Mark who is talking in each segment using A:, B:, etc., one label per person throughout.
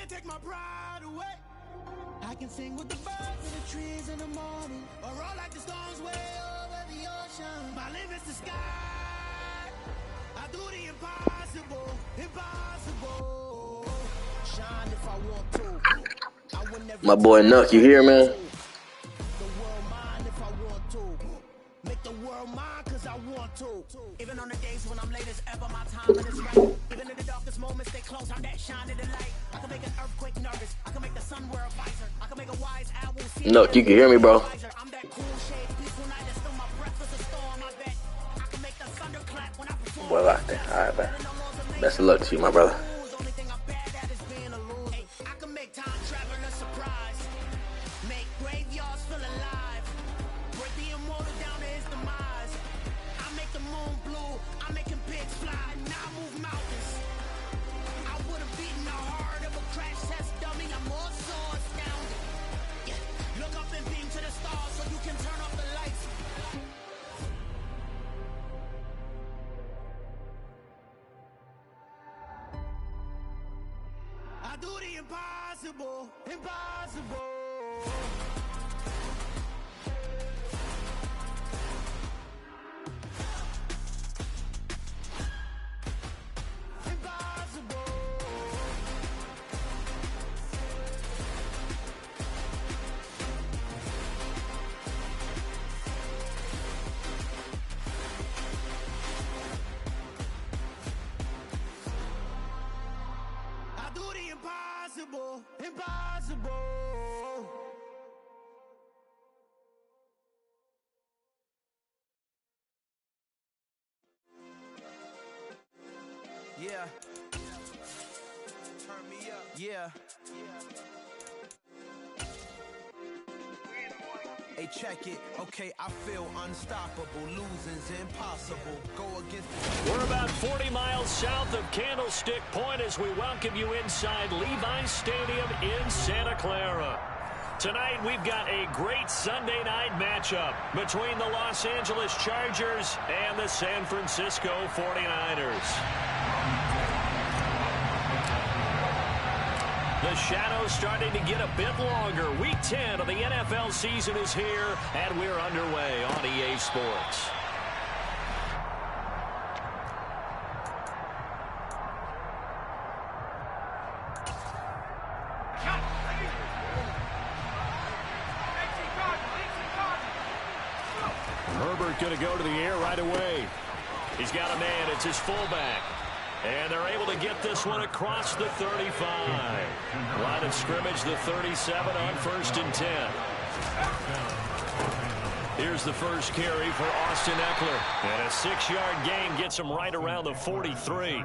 A: can't take my pride away. I can sing with the birds and the trees in the morning, or roll like the storms way over the ocean. My limit's the sky. I do the impossible, impossible. Shine if I want to. I would never.
B: My boy Nuck, you here, man?
A: The world mine if I want to. Make the world mine cause I want to. Even on the days when I'm late as ever, my time is right. Even in the darkest moments, stay close, I'm that shining the light. I can make an earthquake nervous. I can make the sun wear a visor. I can make a wise owl see.
B: Nuck, you can hear me, bro?
A: I'm that cool shade, peaceful night, and still my breath is a storm, I bet. I can make the thunder clap when I perform.
B: Boy, locked in. Alright, man. Best of luck to you, my brother.
A: Only thing I'm bad at is being a loser. I can make time travel a surprise. Make graveyards feel alive. Break the immortal down to his demise. I make the moon blue. I'm making pigs fly. Now I move mountains. I would have beaten the heart of a crash test dummy. I'm more so astounded. Yeah. Look up and beam to the stars so you can turn off the lights. I do the impossible, impossible. Impossible. I do the impossible, impossible. Yeah. Turn me up. Yeah. Hey, check it. Okay, I feel unstoppable. Losing's impossible. Go against.
C: We're about 40 miles south of Candlestick Point as we welcome you inside Levi's Stadium in Santa Clara. Tonight, we've got a great Sunday night matchup between the Los Angeles Chargers and the San Francisco 49ers. The shadow's starting to get a bit longer. Week 10 of the NFL season is here, and we're underway on EA Sports. Herbert going to go to the air right away. He's got a man. It's his fullback. And they're able to get this one across the 35. Line of scrimmage, the 37 on 1st and 10. Here's the first carry for Austin Ekeler. And a 6-yard gain gets him right around the 43.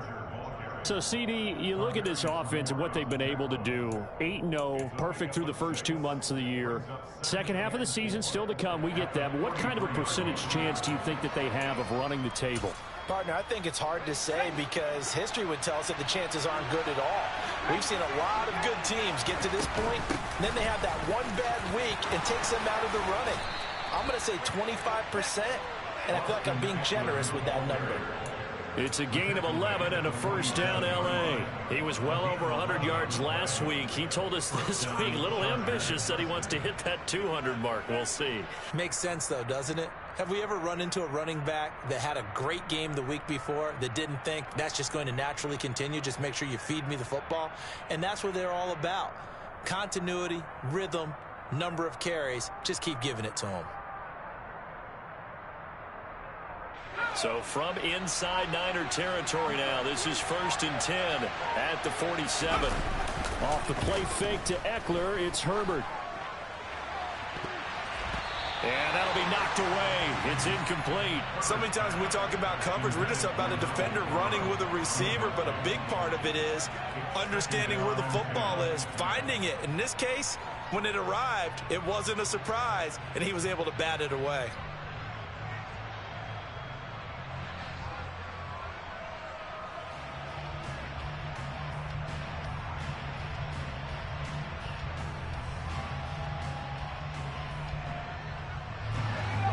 D: So, CD, you look at this offense and what they've been able to do. 8-0, perfect through the first 2 months of the year. Second half of the season still to come. We get that. But what kind of a percentage chance do you think that they have of running the table?
E: Partner, I think it's hard to say because history would tell us that the chances aren't good at all. We've seen a lot of good teams get to this point, and then they have that one bad week and takes them out of the running. I'm going to say 25%, and I feel like I'm being generous with that number.
C: It's a gain of 11 and a first down L.A. He was well over 100 yards last week. He told us this week, a little ambitious, that he wants to hit that 200 mark. We'll see.
E: Makes sense, though, doesn't it? Have we ever run into a running back that had a great game the week before that didn't think that's just going to naturally continue? Just make sure you feed me the football. And that's what they're all about. Continuity, rhythm, number of carries. Just keep giving it to them.
C: So from inside Niner territory now, this is 1st and 10 at the 47.
D: Off the play fake to Ekeler, it's Herbert.
C: And that'll be knocked away. It's incomplete.
F: So many times when we talk about coverage, we're just about a defender running with a receiver, but a big part of it is understanding where the football is, finding it. In this case, when it arrived, it wasn't a surprise, and he was able to bat it away.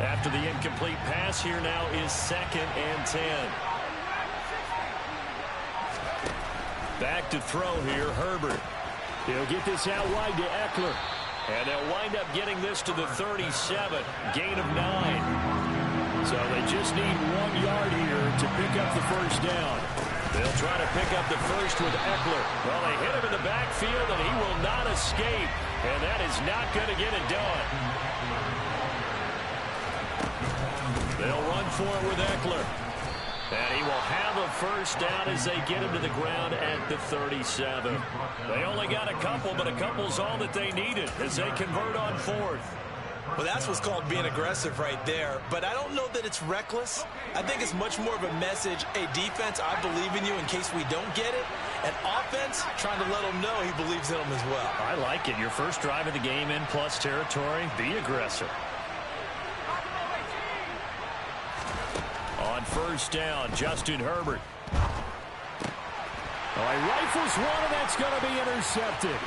C: After the incomplete pass, here now is 2nd and 10. Back to throw here, Herbert.
D: He'll get this out wide to Eckler.
C: And they'll wind up getting this to the 37, gain of 9.
D: So they just need 1 yard here to pick up the first down.
C: They'll try to pick up the first with Eckler. Well, they hit him in the backfield, and he will not escape. And that is not going to get it done. They'll run for it with Eckler. And he will have a first down as they get him to the ground at the 37. They only got a couple, but a couple's all that they needed as they convert on 4th.
F: Well, that's what's called being aggressive right there. But I don't know that it's reckless. I think it's much more of a message, hey, defense, I believe in you in case we don't get it. And offense, trying to let them know he believes in them as well.
C: I like it. Your first drive of the game in plus territory, be aggressive. On first down, Justin Herbert.
D: Oh, he rifles one, and that's going to be intercepted.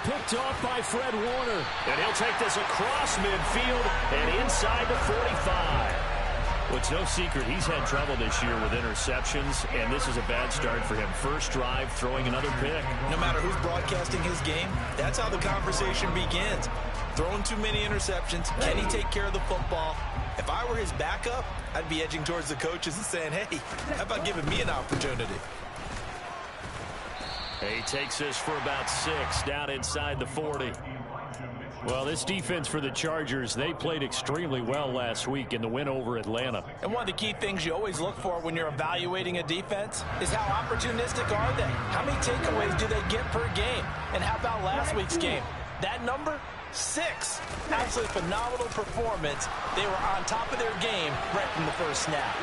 D: Picked off by Fred Warner.
C: And he'll take this across midfield and inside the 45. Well, it's no secret he's had trouble this year with interceptions, and this is a bad start for him. First drive, throwing another pick.
F: No matter who's broadcasting his game, that's how the conversation begins. Throwing too many interceptions. Can he take care of the football? If I were his backup, I'd be edging towards the coaches and saying, hey, how about giving me an opportunity?
C: He takes this for about 6 down inside the 40.
D: Well, this defense for the Chargers, they played extremely well last week in the win over Atlanta.
E: And one of the key things you always look for when you're evaluating a defense is how opportunistic are they? How many takeaways do they get per game? And how about last week's game? That number? 6. Absolutely phenomenal performance. They were on top of their game right from the first snap.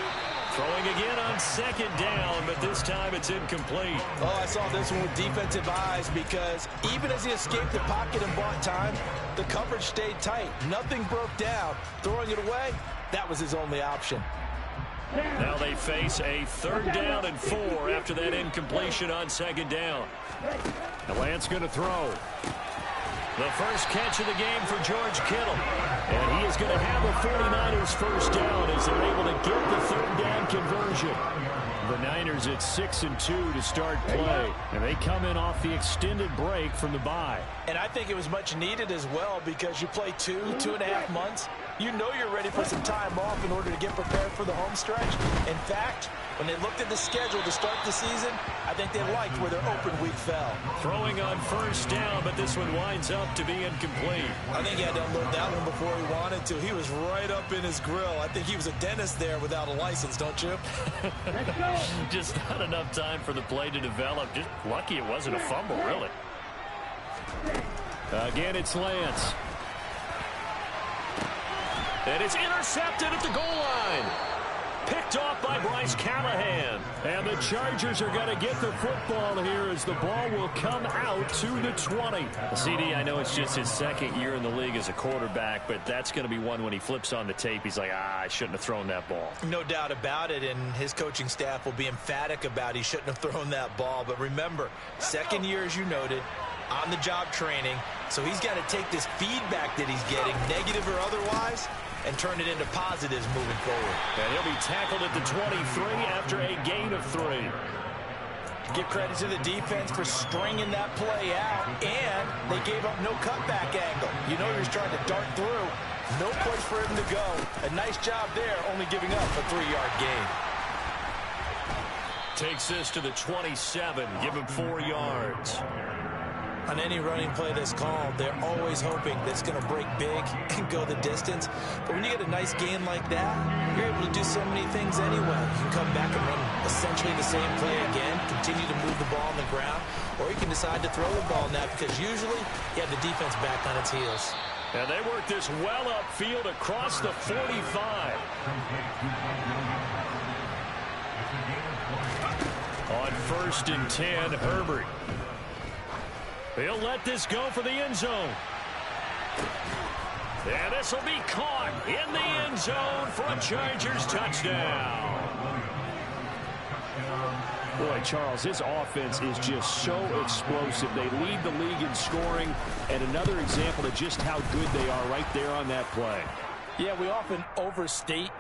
C: Throwing again on 2nd down, but this time it's incomplete.
F: Oh, I saw this one with defensive eyes because even as he escaped the pocket and bought time, the coverage stayed tight. Nothing broke down. Throwing it away, that was his only option.
C: Now they face a 3rd down and 4 after that incompletion on 2nd down.
D: And Lance going to throw.
C: The first catch of the game for George Kittle. And he is going to have the 49ers first down as they're able to get the 3rd down conversion.
D: The Niners at 6-2 to start play. And they come in off the extended break from the bye.
E: And I think it was much needed as well because you play 2.5 months. You know you're ready for some time off in order to get prepared for the home stretch. In fact, when they looked at the schedule to start the season, I think they liked where their open week fell.
C: Throwing on first down, but this one winds up to be incomplete.
F: I think he had to unload that one before he wanted to. He was right up in his grill. I think he was a dentist there without a license, don't you?
C: Just not enough time for the play to develop. Just lucky it wasn't a fumble, really.
D: Again, it's Lance.
C: And it's intercepted at the goal line. Picked off by Bryce Callahan.
D: And the Chargers are going to get the football here as the ball will come out to the 20.
C: CD, I know it's just his 2nd year in the league as a quarterback, but that's going to be one when he flips on the tape. He's like, I shouldn't have thrown that ball.
F: No doubt about it, and his coaching staff will be emphatic about he shouldn't have thrown that ball. But remember, 2nd year, as you noted, on-the-job training, so he's got to take this feedback that he's getting, negative or otherwise, and turn it into positives moving forward.
C: And he'll be tackled at the 23 after a gain of 3.
E: Give credit to the defense for stringing that play out, and they gave up no cutback angle. You know he was trying to dart through. No place for him to go. A nice job there, only giving up a 3-yard gain.
C: Takes this to the 27, give him 4 yards.
F: On any running play that's called, they're always hoping that it's going to break big and go the distance. But when you get a nice gain like that, you're able to do so many things anyway. You can come back and run essentially the same play again, continue to move the ball on the ground, or you can decide to throw the ball now because usually you have the defense back on its heels.
C: And they work this well upfield across the 45. On 1st and 10, Herbert. He'll let this go for the end zone. And this will be caught in the end zone for a Chargers touchdown.
D: Boy, Charles, this offense is just so explosive. They lead the league in scoring, and another example of just how good they are right there on that play.
E: Yeah, we often overstate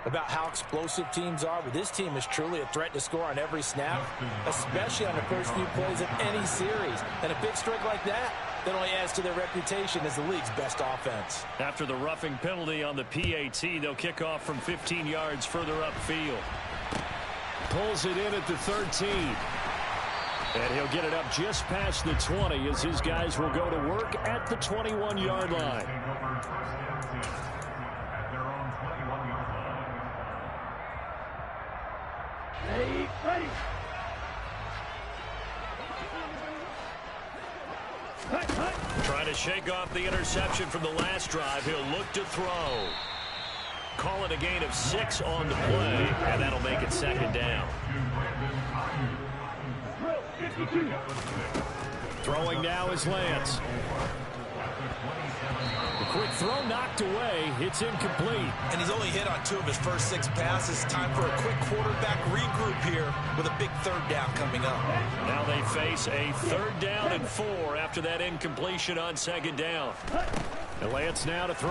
E: about how explosive teams are, but this team is truly a threat to score on every snap, especially on the first few plays of any series. And a big strike like that only adds to their reputation as the league's best offense.
D: After the roughing penalty on the PAT, they'll kick off from 15 yards further upfield. Pulls it in at the 13. And he'll get it up just past the 20 as his guys will go to work at the 21-yard line.
G: Ready.
C: Trying to shake off the interception from the last drive. He'll look to throw. Call it a gain of 6 on the play, and that'll make it second down.
D: Throwing now is Lance. The quick throw knocked away. It's incomplete.
F: And he's only hit on 2 of his first 6 passes. Time for a quick quarterback regroup here with a big third down coming up.
C: Now they face a 3rd down and 4 after that incompletion on second down.
D: And Lance now to throw.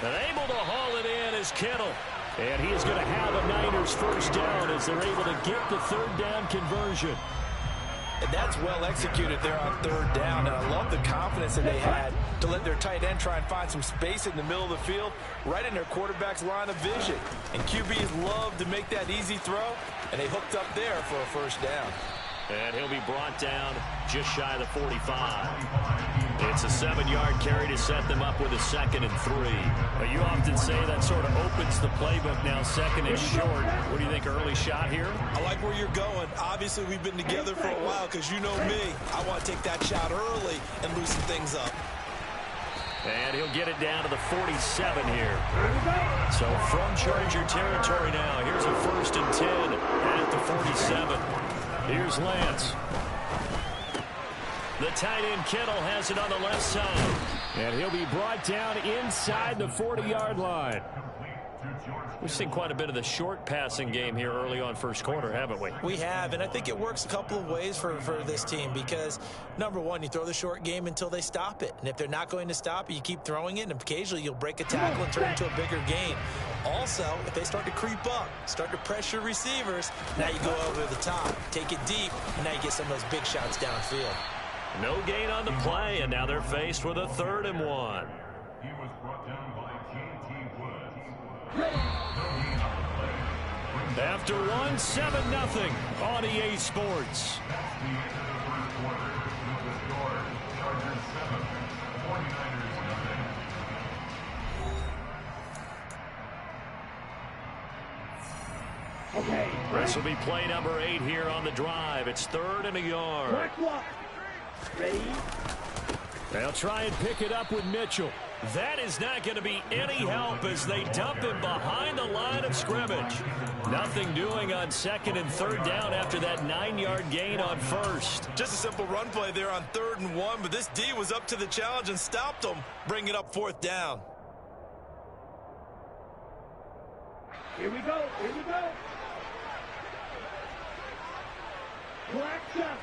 C: And able to haul it in is Kittle. And he is going to have a Niners first down as they're able to get the 3rd down conversion.
E: And that's well executed there on 3rd down. And I love the confidence that they had to let their tight end try and find some space in the middle of the field, right in their quarterback's line of vision. And QBs love to make that easy throw, and they hooked up there for a first down.
C: And he'll be brought down just shy of the 45. It's a 7-yard carry to set them up with a 2nd and 3.
D: But you often say that sort of opens the playbook now, 2nd and short. What do you think, early shot here?
F: I like where you're going. Obviously, we've been together for a while because you know me. I want to take that shot early and loosen things up.
C: And he'll get it down to the 47 here. So from Charger territory now, here's a 1st and 10 at the 47.
D: Here's Lance.
C: The tight end Kittle has it on the left side.
D: And he'll be brought down inside the 40-yard line.
C: We've seen quite a bit of the short passing game here early on first quarter, haven't we?
E: We have, and I think it works a couple of ways for this team because, number one, you throw the short game until they stop it. And if they're not going to stop it, you keep throwing it, and occasionally you'll break a tackle and turn into a bigger gain. Also, if they start to creep up, start to pressure receivers, now you go over the top, take it deep, and now you get some of those big shots downfield.
C: No gain on the play, and now they're faced with a 3rd and 1.
G: He was brought down by J.T. Woods.
D: After 1, 7-0 on EA Sports.
G: Okay.
C: This will be play number 8 here on the drive. It's 3rd and a yard.
G: Ready?
D: They'll try and pick it up with Mitchell.
C: That is not going to be any help as they dump him behind the line of scrimmage. Nothing doing on 2nd and 3rd down after that 9-yard gain on 1st.
F: Just a simple run play there on 3rd and 1, but this D was up to the challenge and stopped them, bringing up 4th down.
G: Here we go. Black shot.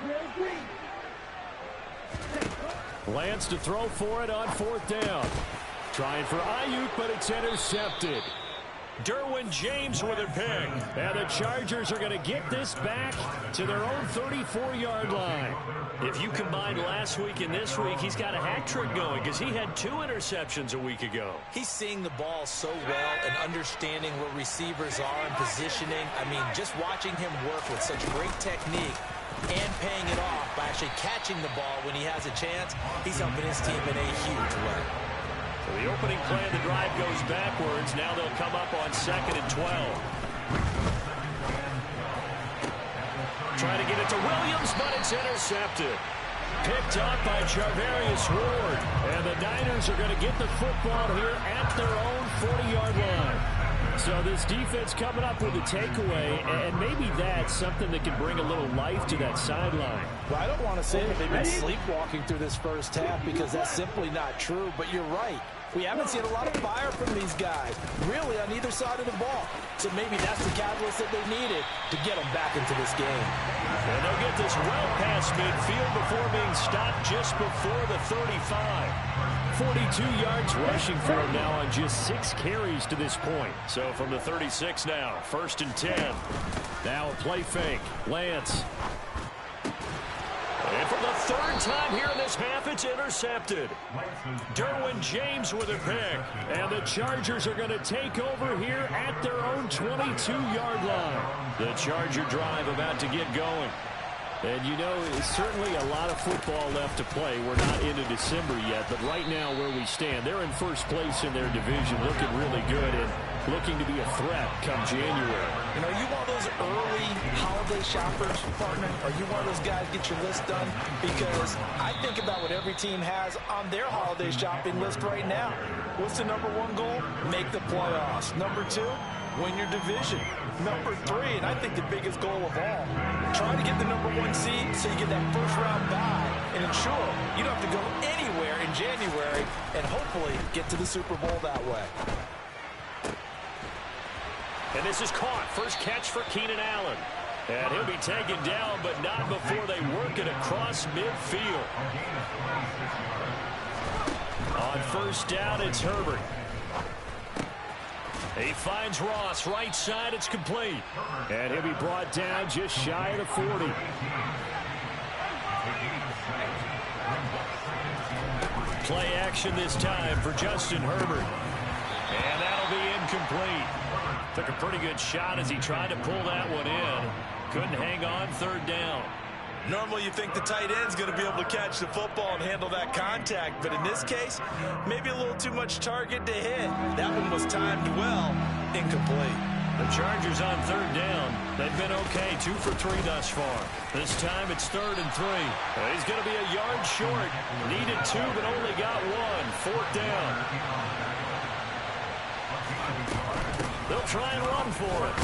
G: Real green.
D: Lance to throw for it on 4th down. Trying for Ayuk, but it's intercepted.
C: Derwin James with a pick.
D: And the Chargers are going to get this back to their own 34-yard line.
C: If you combine last week and this week, he's got a hat trick going because he had 2 interceptions a week ago.
E: He's seeing the ball so well and understanding where receivers are and positioning. I mean, just watching him work with such great technique and paying it off by actually catching the ball when he has a chance, he's helping his team in a huge way.
C: So the opening play of the drive goes backwards. Now they'll come up on 2nd and 12. Trying to get it to Williams, but it's intercepted. Picked up by Charvarius Ward. And the Niners are going to get the football here at their own 40-yard line.
D: So this defense coming up with a takeaway, and maybe that's something that can bring a little life to that sideline.
E: Well, I don't want to say that they've been sleepwalking through this first half because that's simply not true, but you're right. We haven't seen a lot of fire from these guys, really on either side of the ball. So maybe that's the catalyst that they needed to get them back into this game.
C: And they'll get this well past midfield before being stopped just before the 35. 42 yards rushing for him now on just 6 carries to this point. So from the 36 now, 1st and 10. Now a play fake. Lance. And for the 3rd time here in this half, it's intercepted. Derwin James with a pick. And the Chargers are going to take over here at their own 22-yard line. The Charger drive about to get going. And, you know, certainly a lot of football left to play. We're not into December yet, but right now where we stand, they're in first place in their division, looking really good and looking to be a threat come January.
E: You know, you one of those early holiday shoppers, partner? Are you one of those guys get your list done? Because I think about what every team has on their holiday shopping list right now. What's the number 1 goal? Make the playoffs. Number 2, win your division. Number 3, and I think the biggest goal of all, try to get the number 1 seed so you get that first-round bye and ensure you don't have to go anywhere in January and hopefully get to the Super Bowl that way.
C: And this is caught. First catch for Keenan Allen. And he'll be taken down, but not before they work it across midfield. On 1st down, it's Herbert. He finds Ross, right side, it's complete. And he'll be brought down just shy of the 40. Play action this time for Justin Herbert. And that'll be incomplete. Took a pretty good shot as he tried to pull that one in. Couldn't hang on 3rd down.
F: Normally you think the tight end's going to be able to catch the football and handle that contact, but in this case, maybe a little too much target to hit. That one was timed well, incomplete.
C: The Chargers on 3rd down. They've been okay, 2 for 3 thus far. This time it's 3rd and 3. He's going to be a yard short. Needed 2, but only got 1. 4th down. They'll try and run for it.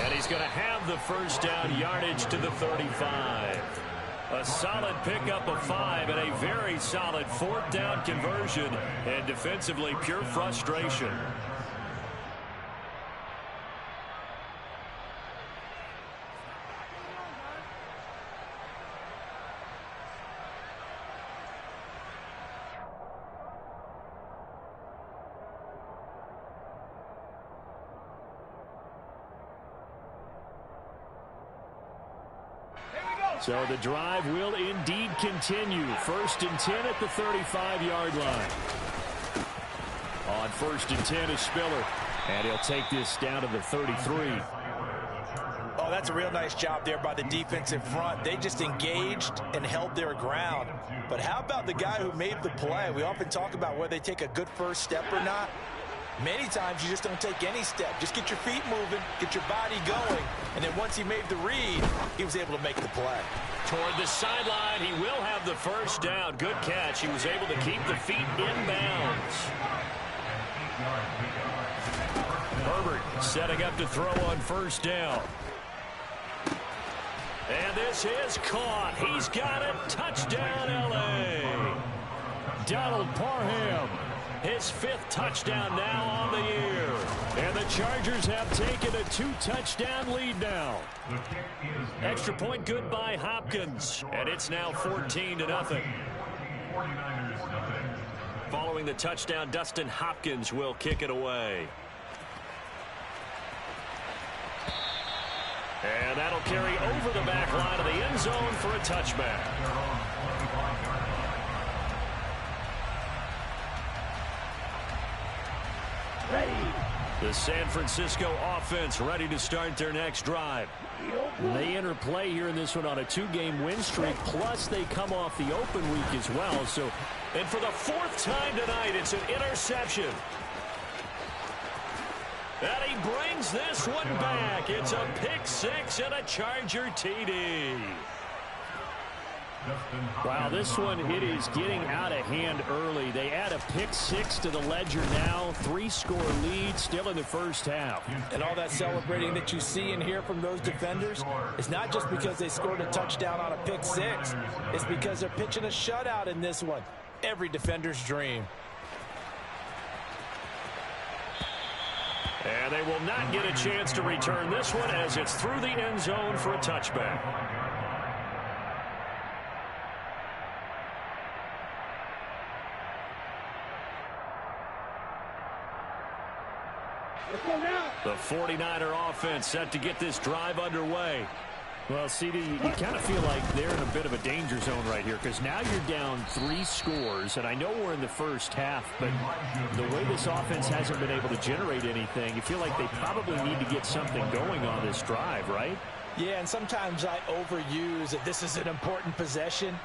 C: And he's going to have the first down yardage to the 35. A solid pickup of 5 and a very solid 4th down conversion. And defensively, pure frustration. So the drive will indeed continue. 1st and 10 at the 35-yard line. On 1st and 10 is Spiller. And he'll take this down to the 33.
E: Oh, that's a real nice job there by the defensive front. They just engaged and held their ground. But how about the guy who made the play? We often talk about whether they take a good first step or not. Many times you just don't take any step. Just get your feet moving, get your body going, and then once he made the read, he was able to make the play.
C: Toward the sideline, he will have the first down. Good catch. He was able to keep the feet in bounds. Herbert setting up to throw on 1st down. And this is caught. He's got it. Touchdown, L.A. Donald Parham. His 5th touchdown now on the year. And the Chargers have taken a 2-touchdown lead now. Extra point good by Hopkins. And it's now 14-0. Following the touchdown, Dustin Hopkins will kick it away. And that'll carry over the back line of the end zone for a touchback. The San Francisco offense ready to start their next drive. They enter play here in this one on a 2-game win streak, plus they come off the open week as well. So, and for the 4th time tonight, it's an interception. And he brings this one back. It's a pick 6 and a Charger TD. Wow, this one, it is getting out of hand early. They add a pick 6 to the ledger now. 3-score lead still in the first half.
E: And all that celebrating that you see and hear from those defenders, it's not just because they scored a touchdown on a pick 6. It's because they're pitching a shutout in this one. Every defender's dream.
C: And they will not get a chance to return this one as it's through the end zone for a touchback. The 49er offense set to get this drive underway.
D: Well, CD, you kind of feel like they're in a bit of a danger zone right here because now you're down 3 scores, and I know we're in the first half, but the way this offense hasn't been able to generate anything, you feel like they probably need to get something going on this drive, right?
E: Yeah, and sometimes I overuse that this is an important possession.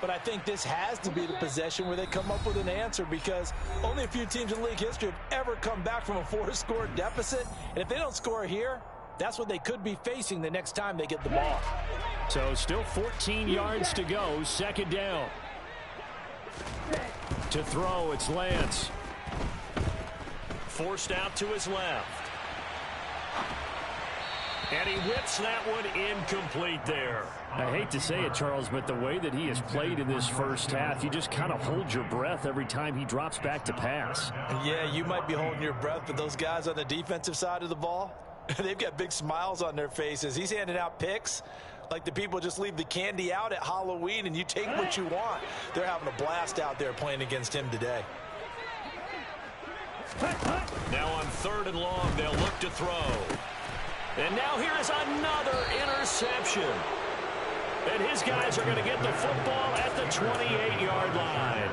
E: But I think this has to be the possession where they come up with an answer because only a few teams in league history have ever come back from a 4-score deficit. And if they don't score here, that's what they could be facing the next time they get the ball.
D: So still 14 yards to go, second down. To throw, it's Lance.
C: Forced out to his left. And he whips that one incomplete there.
D: I hate to say it, Charles, but the way that he has played in this first half, you just kind of hold your breath every time he drops back to pass.
E: Yeah, you might be holding your breath, but those guys on the defensive side of the ball, they've got big smiles on their faces. He's handing out picks like the people just leave the candy out at Halloween and you take what you want. They're having a blast out there playing against him today.
C: Now on 3rd and long, they'll look to throw. And now here is another interception. And his guys are going to get the football at the 28-yard line.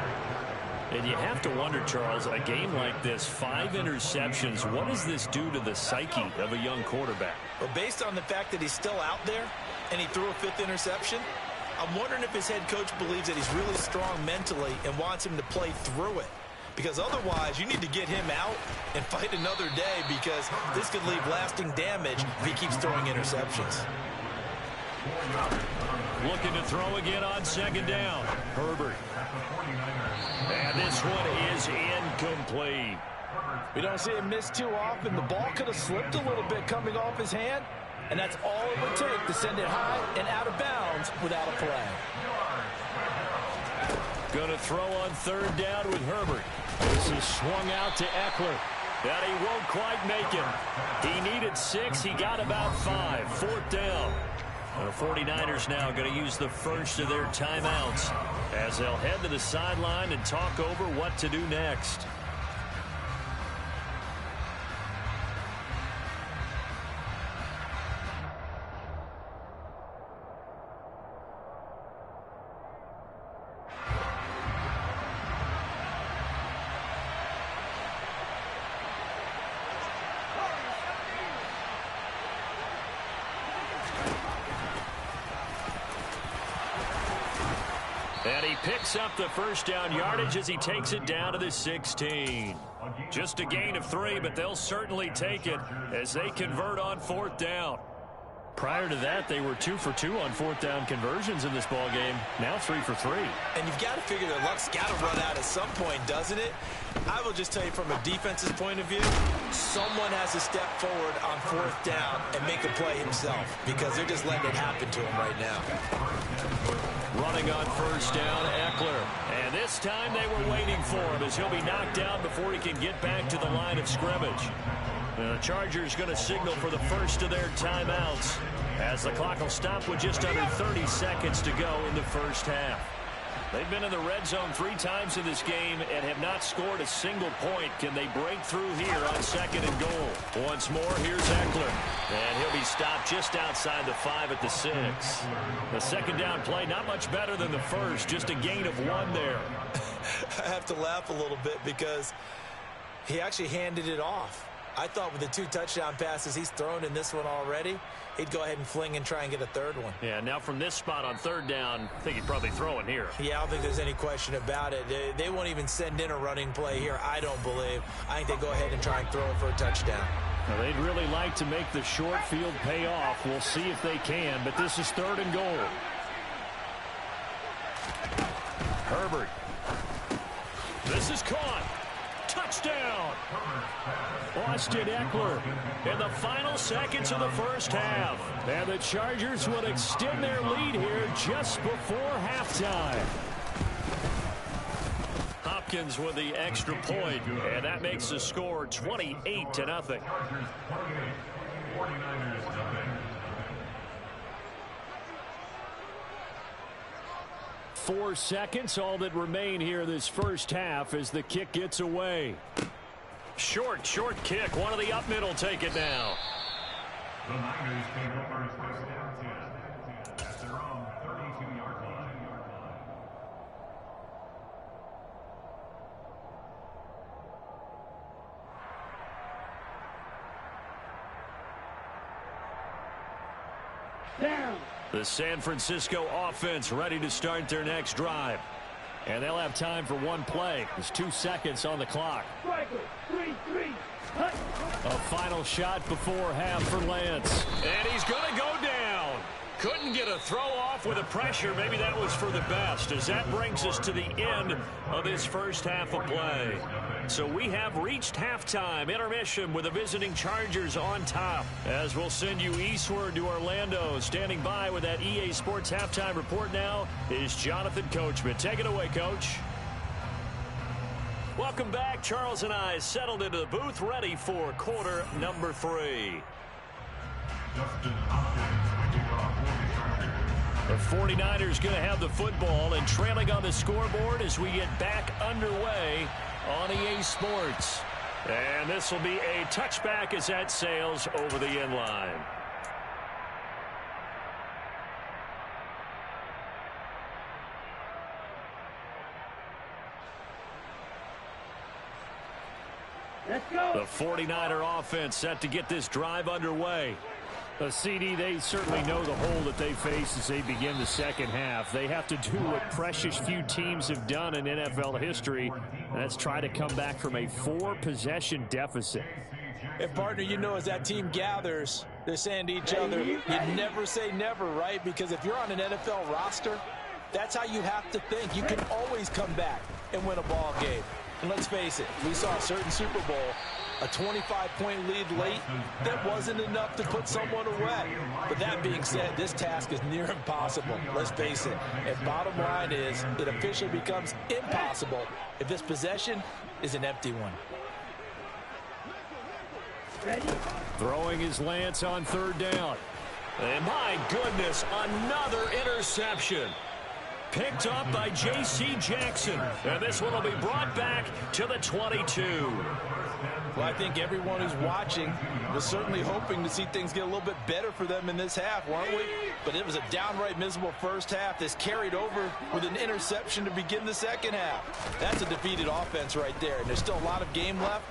C: And you have to wonder, Charles, a game like this, 5 interceptions, what does this do to the psyche of a young quarterback?
E: Well, based on the fact that he's still out there and he threw a 5th interception, I'm wondering if his head coach believes that he's really strong mentally and wants him to play through it. Because otherwise, you need to get him out and fight another day because this could leave lasting damage if he keeps throwing interceptions.
C: Looking to throw again on 2nd down. Herbert. And this one is incomplete.
E: We don't see him miss too often. The ball could have slipped a little bit coming off his hand, and that's all it would take to send it high and out of bounds without a flag.
C: Going to throw on 3rd down with Herbert. This is swung out to Eckler. And he won't quite make it. He needed 6. He got about 5. 4th down. The 49ers now going to use the first of their timeouts as they'll head to the sideline and talk over what to do next. And he picks up the first down yardage as he takes it down to the 16. Just a gain of 3, but they'll certainly take it as they convert on 4th down. Prior to that, they were 2 for 2 on 4th down conversions in this ball game. Now 3 for 3.
E: And you've got to figure their luck's got to run out at some point, doesn't it? I will just tell you from a defense's point of view, someone has to step forward on 4th down and make a play himself because they're just letting it happen to him right now.
C: Running on 1st down, Eckler. And this time they were waiting for him as he'll be knocked down before he can get back to the line of scrimmage. The Chargers going to signal for the first of their timeouts as the clock will stop with just under 30 seconds to go in the first half. They've been in the red zone 3 times in this game and have not scored a single point. Can they break through here on 2nd and goal? Once more, here's Eckler. And he'll be stopped just outside the 5 at the 6. The 2nd down play, not much better than the first, just a gain of 1 there.
E: I have to laugh a little bit because he actually handed it off. I thought with the 2 touchdown passes he's thrown in this one already, he'd go ahead and fling and try and get a 3rd one.
C: Yeah, now from this spot on 3rd down, I think he'd probably throw it here.
E: Yeah, I don't think there's any question about it. They won't even send in a running play here, I don't believe. I think they go ahead and try and throw it for a touchdown.
D: Now, they'd really like to make the short field pay off. We'll see if they can, but this is 3rd and goal.
C: Herbert. This is caught. Touchdown. Austin Eckler in the final seconds of the first half.
D: And the Chargers will extend their lead here just before halftime.
C: Hopkins with the extra point, and that makes the score 28-0.
G: Chargers 28, 49ers nothing.
D: 4 seconds, all that remain here this first half as the kick gets away.
C: Short kick. One of the up middle take it now.
G: The Niners take over first down 10 at their own 32-yard line.
C: The San Francisco offense ready to start their next drive.
D: And they'll have time for one play. There's 2 seconds on the clock. A final shot before half for Lance.
C: And he's going to go down. Couldn't get a throw off with the pressure. Maybe that was for the best, as that brings us to the end of this first half of play. So we have reached halftime. Intermission with the visiting Chargers on top. As we'll send you eastward to Orlando. Standing by with that EA Sports halftime report now is Jonathan Coachman. Take it away, Coach. Welcome back. Charles and I settled into the booth, ready for quarter number 3.
G: Justin Hopkins with the kickoff for the Chargers.
C: The 49ers going to have the football and trailing on the scoreboard as we get back underway on EA Sports. And this will be a touchback as that sails over the end line. The 49er offense set to get this drive underway.
D: A CD, they certainly know the hole that they face as they begin the second half. They have to do what precious few teams have done in NFL history, and that's try to come back from a 4-possession deficit.
E: And, partner, you know, as that team gathers, they're saying to each other, you never say never, right? Because if you're on an NFL roster, that's how you have to think. You can always come back and win a ball game. And let's face it, we saw a certain Super Bowl, a 25-point lead late, that wasn't enough to put someone away. But that being said, this task is near impossible. Let's face it. And bottom line is, it officially becomes impossible if this possession is an empty one.
D: Throwing is Lance on 3rd down.
C: And my goodness, another interception. Picked up by J.C. Jackson. And this one will be brought back to the 22.
E: Well, I think everyone who's watching was certainly hoping to see things get a little bit better for them in this half, weren't we? But it was a downright miserable first half that's carried over with an interception to begin the second half. That's a defeated offense right there, and there's still a lot of game left.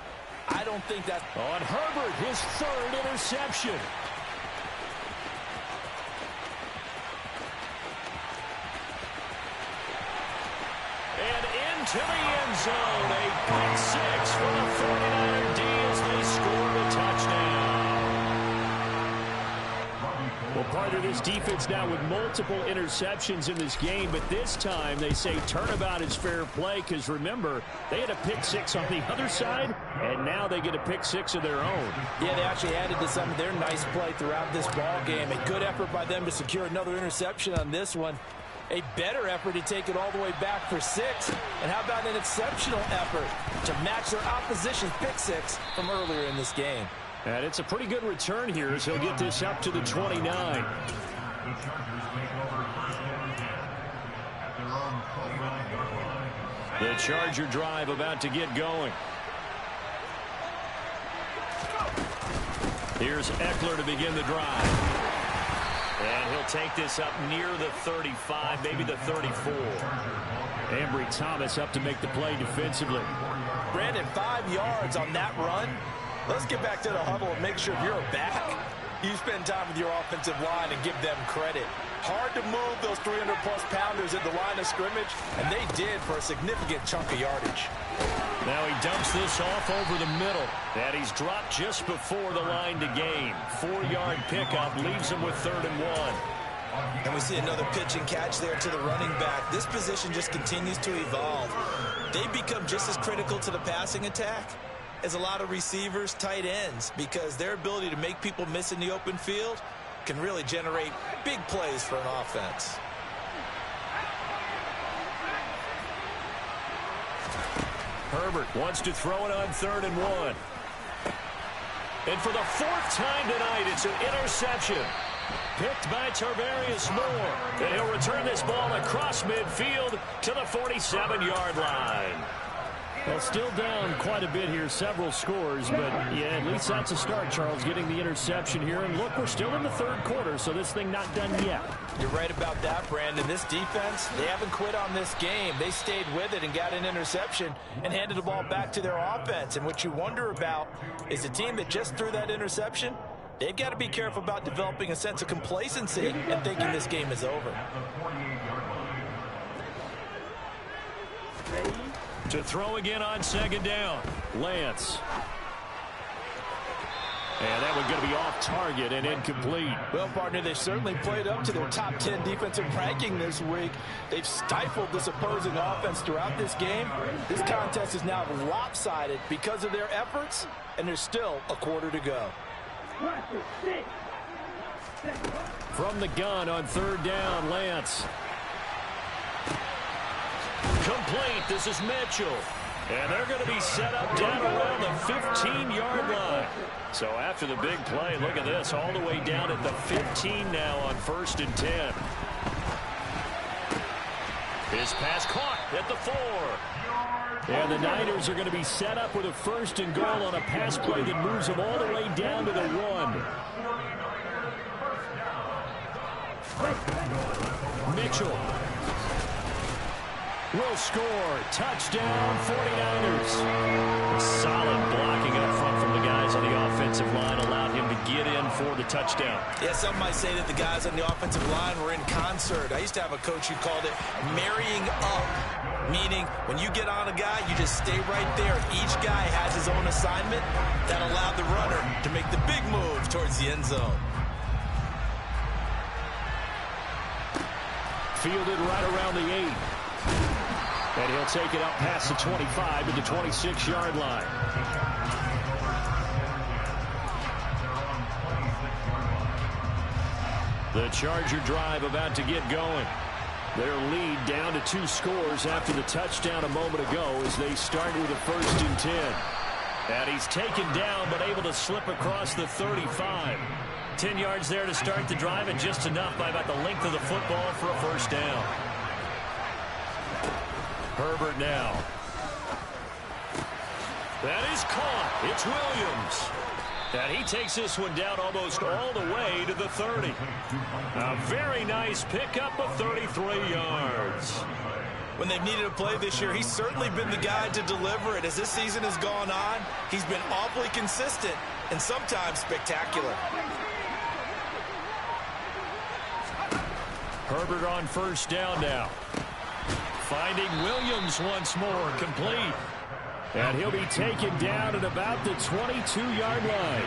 E: I don't think that's...
C: On Herbert, his 3rd interception. And into the end zone, a pick 6 for the 49er D as they score the touchdown.
D: Well, part of this defense now with multiple interceptions in this game, but this time they say turnabout is fair play because, remember, they had a pick 6 on the other side, and now they get a pick 6 of their own.
E: Yeah, they actually added to some of their nice play throughout this ball game. A good effort by them to secure another interception on this one. A better effort to take it all the way back for 6. And how about an exceptional effort to match their opposition's pick 6 from earlier in this game.
D: And it's a pretty good return here as he'll get this up to the 29.
G: The Chargers take over first down 10 at their own 12-yard line.
C: The Charger drive about to get going. Here's Eckler to begin the drive. And he'll take this up near the 35, maybe the 34.
D: Ambry Thomas up to make the play defensively.
E: Brandon, 5 yards on that run. Let's get back to the huddle and make sure if you're a back, you spend time with your offensive line and give them credit. Hard to move those 300-plus pounders at the line of scrimmage, and they did for a significant chunk of yardage.
C: Now he dumps this off over the middle. And he's dropped just before the line to gain. 4-yard pickup leaves him with 3rd and 1.
E: And we see another pitch and catch there to the running back. This position just continues to evolve. They become just as critical to the passing attack as a lot of receivers, tight ends, because their ability to make people miss in the open field can really generate big plays for an offense.
C: Herbert wants to throw it on 3rd and 1. And for the 4th time tonight, it's an interception. Picked by Tarvarius Moore. And he'll return this ball across midfield to the 47-yard line.
D: Well, still down quite a bit here, several scores, but yeah, at least that's a start, Charles, getting the interception here. And look, we're still in the 3rd quarter, so this thing not done yet.
E: You're right about that, Brandon. This defense, they haven't quit on this game. They stayed with it and got an interception and handed the ball back to their offense. And what you wonder about is the team that just threw that interception, they've got to be careful about developing a sense of complacency and thinking this game is over.
C: To throw again on 2nd down, Lance. And that one going to be off target and incomplete.
E: Well, partner, they certainly played up to their top 10 defensive ranking this week. They've stifled this opposing offense throughout this game. This contest is now lopsided because of their efforts, and there's still a quarter to go.
D: From the gun on 3rd down, Lance.
C: Complete. This is Mitchell. And they're going to be set up down around the 15-yard line. So after the big play, look at this, all the way down at the 15 now on 1st and 10. His pass caught at the 4.
D: And the Niners are going to be set up with a 1st and goal on a pass play that moves them all the way down to the 1. Mitchell will score. Touchdown, 49ers.
C: Solid blocking up front from the guys on the offensive line allowed him to get in for the touchdown.
E: Yeah, some might say that the guys on the offensive line were in concert. I used to have a coach who called it marrying up, meaning when you get on a guy, you just stay right there. Each guy has his own assignment that allowed the runner to make the big move towards the end zone.
D: Fielded right around the 8. And he'll take it up past the 25 to the 26-yard line. The Charger drive about to get going. Their lead down to 2 scores after the touchdown a moment ago as they start with a 1st and 10. And he's taken down but able to slip across the 35.
C: 10 yards there to start the drive and just enough by about the length of the football for a 1st down. Herbert now. That is caught. It's Williams. And he takes this one down almost all the way to the 30. A very nice pickup of 33 yards.
E: When they've needed a play this year, he's certainly been the guy to deliver it. As this season has gone on, he's been awfully consistent and sometimes spectacular.
C: Herbert on 1st down now. Finding Williams once more, complete.
D: And he'll be taken down at about the 22-yard line.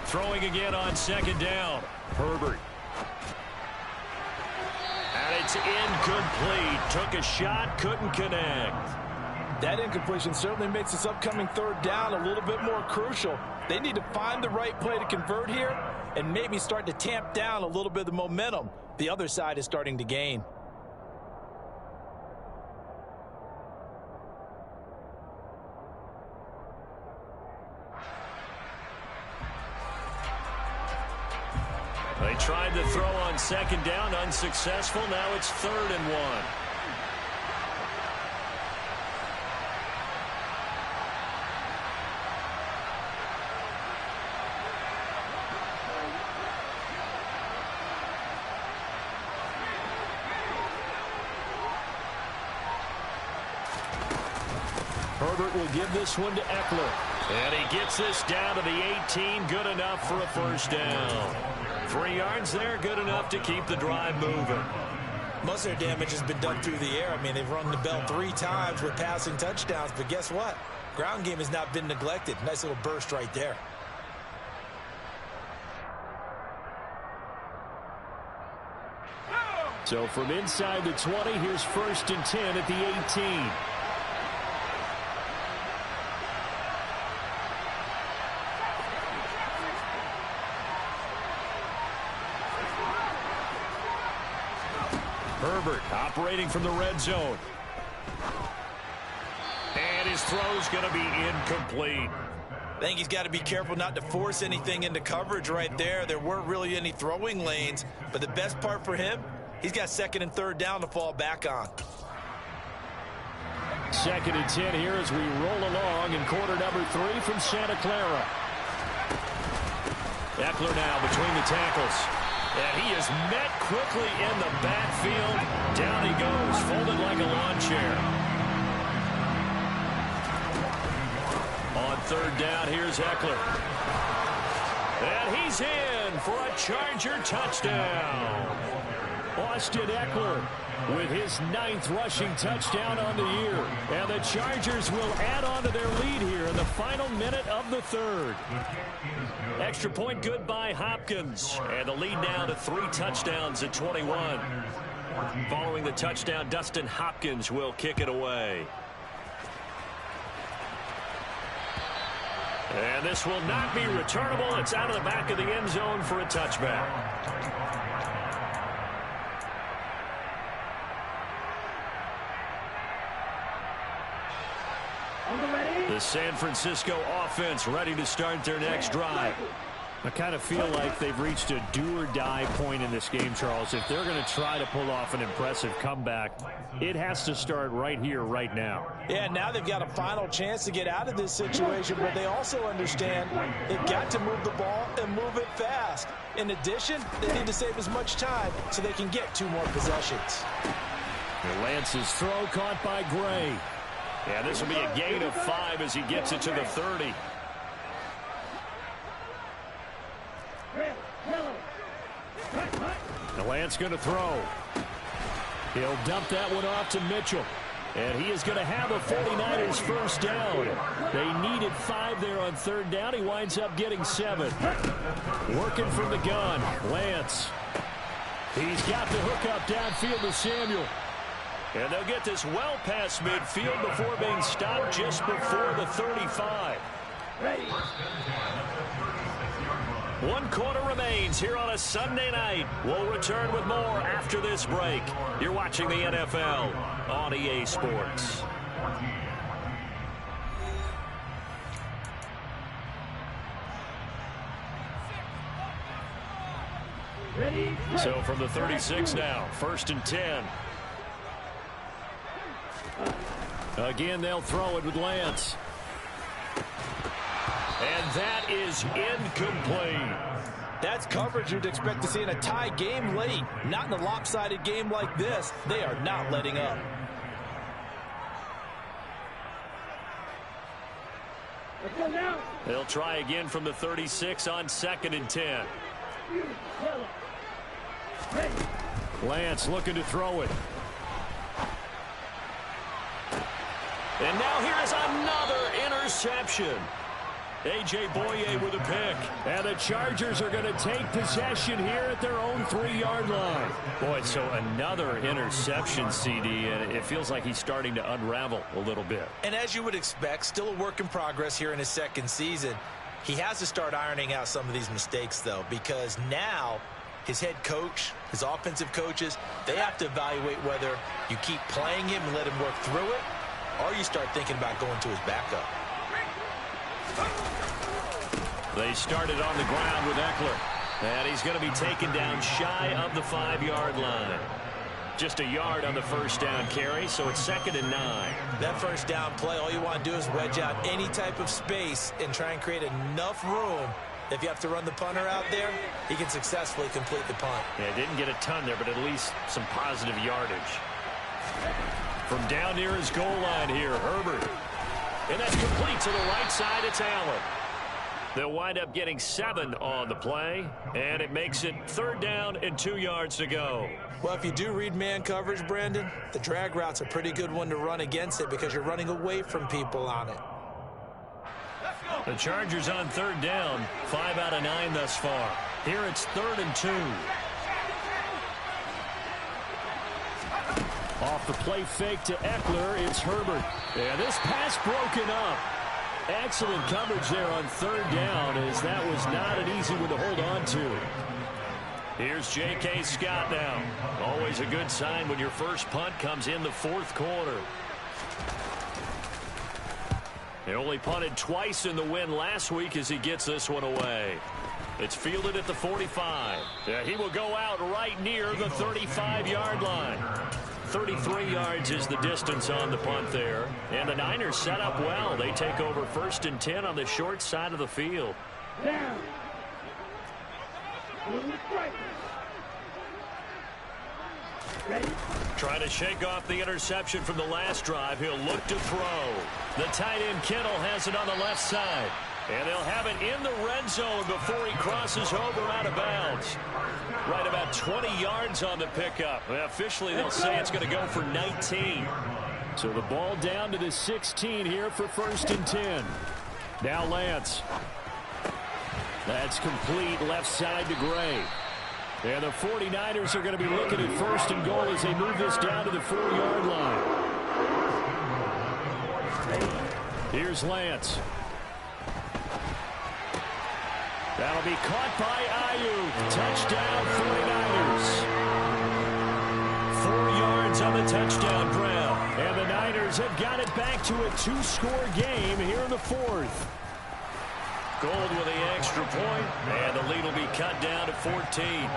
C: Throwing again on 2nd down. Herbert. And it's incomplete. Took a shot, couldn't connect.
E: That incompletion certainly makes this upcoming 3rd down a little bit more crucial. They need to find the right play to convert here and maybe start to tamp down a little bit of the momentum the other side is starting to gain.
C: They tried to throw on 2nd down, unsuccessful. Now it's 3rd and 1.
D: Herbert will give this one to Eckler.
C: And he gets this down to the 18. Good enough for a 1st down. 3 yards there, good enough to keep the drive moving.
E: Most of their damage has been done through the air. I mean, they've run the bell 3 times with passing touchdowns, but guess what? Ground game has not been neglected. Nice little burst right there.
D: So from inside the 20, here's 1st and 10 at the 18. Herbert operating from the red zone. And his throw's going to be incomplete.
F: I think he's got to be careful not to force anything into coverage right there. There weren't really any throwing lanes, but the best part for him, he's got 2nd and 3rd down to fall back on.
D: 2nd and 10 here as we roll along in quarter number 3 from Santa Clara. Eckler now between the tackles. And he is met quickly in the backfield. Down he goes, folded like a lawn chair. On 3rd down, here's Eckler. And he's in for a Charger touchdown. Austin Eckler with his 9th rushing touchdown on the year. And the Chargers will add on to their lead here in the final minute of the 3rd. Extra point good by Hopkins. And the lead now to 3 touchdowns at 21. Following the touchdown, Dustin Hopkins will kick it away. And this will not be returnable. It's out of the back of the end zone for a touchback. The San Francisco offense ready to start their next drive. I kind of feel like they've reached a do-or-die point in this game, Charles. If they're going to try to pull off an impressive comeback, it has to start right here, right now.
F: Yeah, now they've got a final chance to get out of this situation, but they also understand they've got to move the ball and move it fast. In addition, they need to save as much time so they can get 2 more possessions.
D: Lance's throw caught by Gray. Yeah, this will be a gain of 5 as he gets it to the 30. Lance going to throw. He'll dump that one off to Mitchell. And he is going to have a 49ers first down. They needed 5 there on 3rd down. He winds up getting 7. Working from the gun, Lance. He's got the hook up downfield to Samuel. And they'll get this well past midfield before being stopped just before the 35. 1 quarter remains here on a Sunday night. We'll return with more after this break. You're watching the NFL on EA Sports. So from the 36 now, 1st and 10. Again, they'll throw it with Lance. And that is incomplete.
F: That's coverage you'd expect to see in a tie game late. Not in a lopsided game like this. They are not letting up.
D: They'll try again from the 36 on 2nd and 10. Lance looking to throw it. And now here is another interception. A.J. Boye with a pick. And the Chargers are going to take possession here at their own 3-yard line. Boy, so another interception, CD, and it feels like he's starting to unravel a little bit.
F: And as you would expect, still a work in progress here in his 2nd season. He has to start ironing out some of these mistakes, though, because now his head coach, his offensive coaches, they have to evaluate whether you keep playing him and let him work through it, or you start thinking about going to his backup.
D: They started on the ground with Eckler. And he's going to be taken down shy of the 5-yard line. Just a yard on the first down carry, so it's 2nd and 9.
F: That first down play, all you want to do is wedge out any type of space and try and create enough room. If you have to run the punter out there, he can successfully complete the punt.
D: Yeah, didn't get a ton there, but at least some positive yardage. From down near his goal line here, Herbert. And that's complete to the right side. It's Allen. They'll wind up getting 7 on the play, and it makes it 3rd down and 2 yards to go.
F: Well, if you do read man coverage, Brandon, the drag route's a pretty good one to run against it because you're running away from people on it.
D: The Chargers on 3rd down, 5 out of 9 thus far. Here it's 3rd and 2. Off the play fake to Eckler, it's Herbert. And this pass broken up. Excellent coverage there on third down, as that was not an easy one to hold on to. Here's J.K. Scott now. Always a good sign when your first punt comes in the fourth quarter. He only punted twice in the win last week as he gets this one away. It's fielded at the 45. Yeah, he will go out right near the 35-yard line. 33 yards is the distance on the punt there. And the Niners set up well. They take over 1st and 10 on the short side of the field.
H: Down.
C: Trying to shake off the interception from the last drive. He'll look to throw. The tight end Kittle has it on the left side. And they'll have it in the red zone before he crosses over out of bounds. Right about 20 yards on the pickup. Well, officially, they'll say it's going to go for 19.
D: So the ball down to the 16 here for 1st and 10. Now Lance. That's complete left side to Gray. And the 49ers are going to be looking at 1st and goal as they move this down to the 4-yard line. Here's Lance. That'll be caught by Ayuk. Touchdown 49ers. 4 yards on the touchdown grab. And the Niners have got it back to a 2-score game here in the 4th.
C: Gold with the extra point, and the lead will be cut down to 14.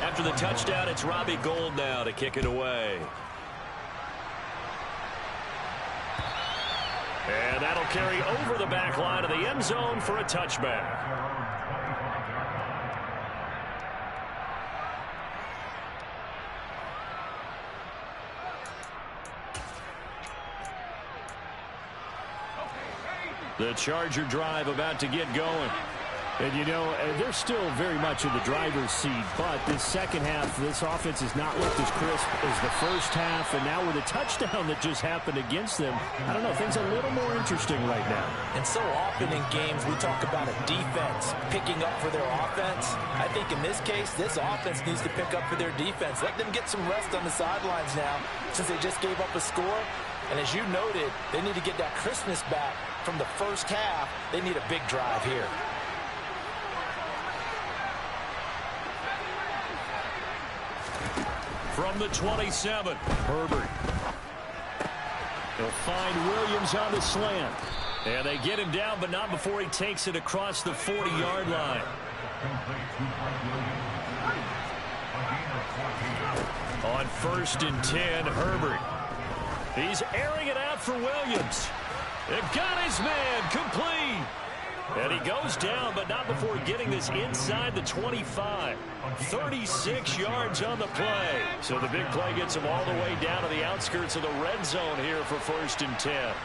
C: After the touchdown, it's Robbie Gould now to kick it away. And that'll carry over the back line of the end zone for a touchback. The Charger drive about to get going.
D: And, you know, they're still very much in the driver's seat, but this second half, this offense has not looked as crisp as the first half, and now with a touchdown that just happened against them, I don't know, things are a little more interesting right now.
E: And so often in games, we talk about a defense picking up for their offense. I think in this case, this offense needs to pick up for their defense. Let them get some rest on the sidelines now, since they just gave up a score. And as you noted, they need to get that crispness back from the first half. They need a big drive here.
C: From the 27, Herbert.
D: They'll find Williams on the slant.
C: And they get him down, but not before he takes it across the 40-yard line. On 1st and 10, Herbert. He's airing it out for Williams. They've got his man complete. And he goes down, but not before getting this inside the 25. 36 yards on the play. So the big play gets him all the way down to the outskirts of the red zone here for 1st and 10.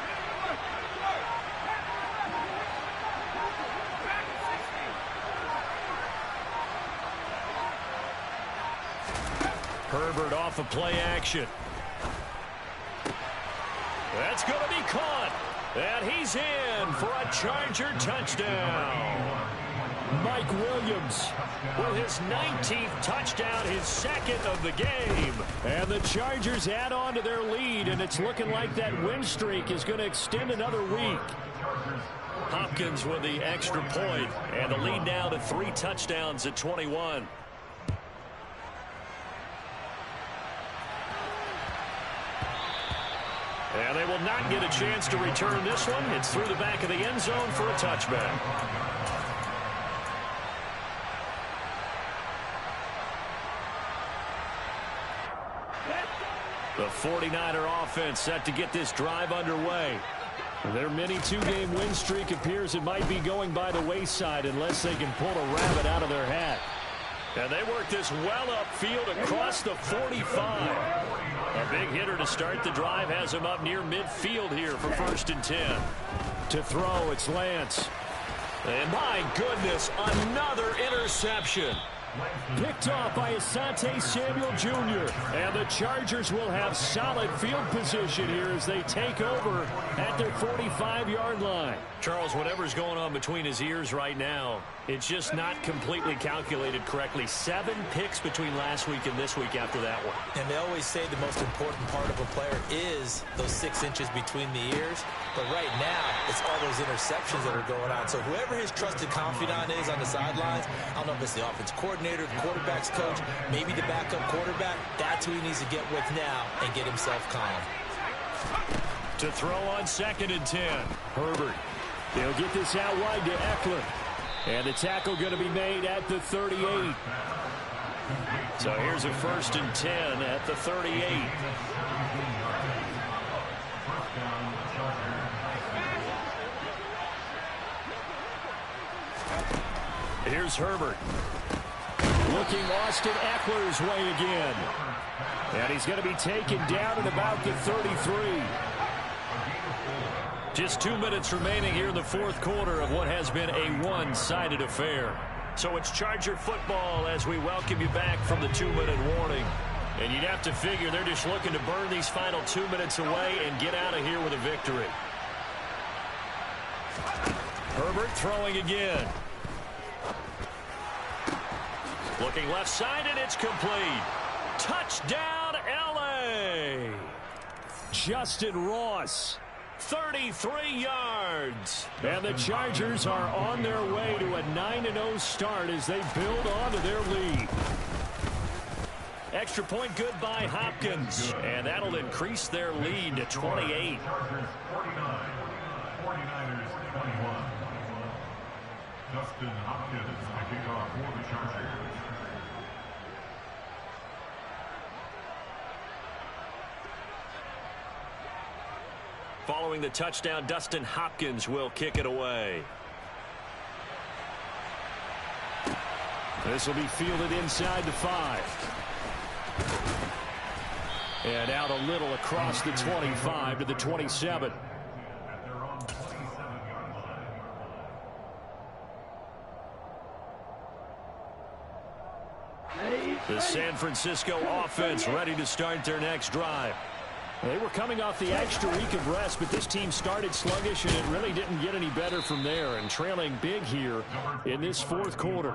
C: Herbert off of play action. That's going to be caught. And he's in for a Charger touchdown.
D: Mike Williams
C: with his 19th touchdown, his second of the game.
D: And the Chargers add on to their lead, and it's looking like that win streak is going to extend another week.
C: Hopkins with the extra point, and the lead now to 3 touchdowns at 21. And they will not get a chance to return this one. It's through the back of the end zone for a touchback. The 49er offense set to get this drive underway. Their mini 2-game win streak appears it might be going by the wayside unless they can pull a rabbit out of their hat. And they work this well upfield across the 45. A big hitter to start the drive has him up near midfield here for 1st and 10.
D: To throw, it's Lance.
C: And my goodness, another interception.
D: Picked off by Asante Samuel Jr. And the Chargers will have solid field position here as they take over at their 45-yard line.
C: Charles, whatever's going on between his ears right now, it's just not completely calculated correctly. 7 picks between last week and this week after that one.
E: And they always say the most important part of a player is those 6 inches between the ears. But right now, it's all those interceptions that are going on. So whoever his trusted confidant is on the sidelines, I don't know if it's the offense coordinator, the quarterback's coach, maybe the backup quarterback, that's who he needs to get with now and get himself calm.
C: To throw on 2nd and 10.
D: Herbert. They'll get this out wide to Eckler. And the tackle going to be made at the 38.
C: So here's a 1st and 10 at the 38.
D: Here's Herbert. Looking Austin Eckler's way again. And he's going to be taken down at about the 33.
C: Just 2 minutes remaining here in the 4th quarter of what has been a one-sided affair. So it's Charger football as we welcome you back from the 2-minute warning. And you'd have to figure they're just looking to burn these final 2 minutes away and get out of here with a victory. Herbert throwing again. Looking left side, and it's complete. Touchdown, L.A.
D: Justin Ross.
C: 33 yards.
D: And the Chargers are on their way to a 9-0 start as they build onto their lead.
C: Extra point good by Hopkins. And that'll increase their lead to 28.
G: 49, 49ers 21. Justin Hopkins to kick off for the Chargers.
C: Following the touchdown, Dustin Hopkins will kick it away.
D: This will be fielded inside the 5. And out a little across the 25 to the 27.
C: The San Francisco offense ready to start their next drive.
D: They were coming off the extra week of rest, but this team started sluggish, and it really didn't get any better from there, and trailing big here in this 4th quarter.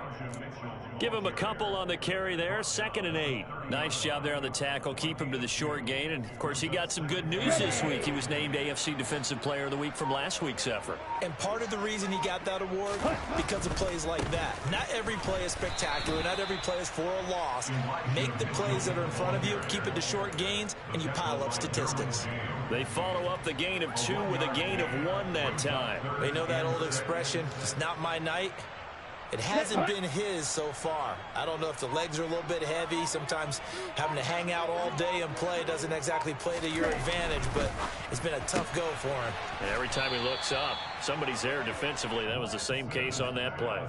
C: Give him a couple on the carry there, 2nd and 8. Nice job there on the tackle, keep him to the short gain, and, of course, he got some good news this week. He was named AFC Defensive Player of the Week from last week's effort.
E: And part of the reason he got that award, because of plays like that. Not every play is spectacular. Not every play is for a loss. Make the plays that are in front of you, keep it to short gains, and you pile up statistics.
C: They follow up the gain of 2 with a gain of 1 that time.
E: They know that old expression, it's not my night. It hasn't been his so far. I don't know if the legs are a little bit heavy. Sometimes having to hang out all day and play doesn't exactly play to your advantage, but it's been a tough go for him.
C: And every time he looks up, somebody's there defensively. That was the same case on that play.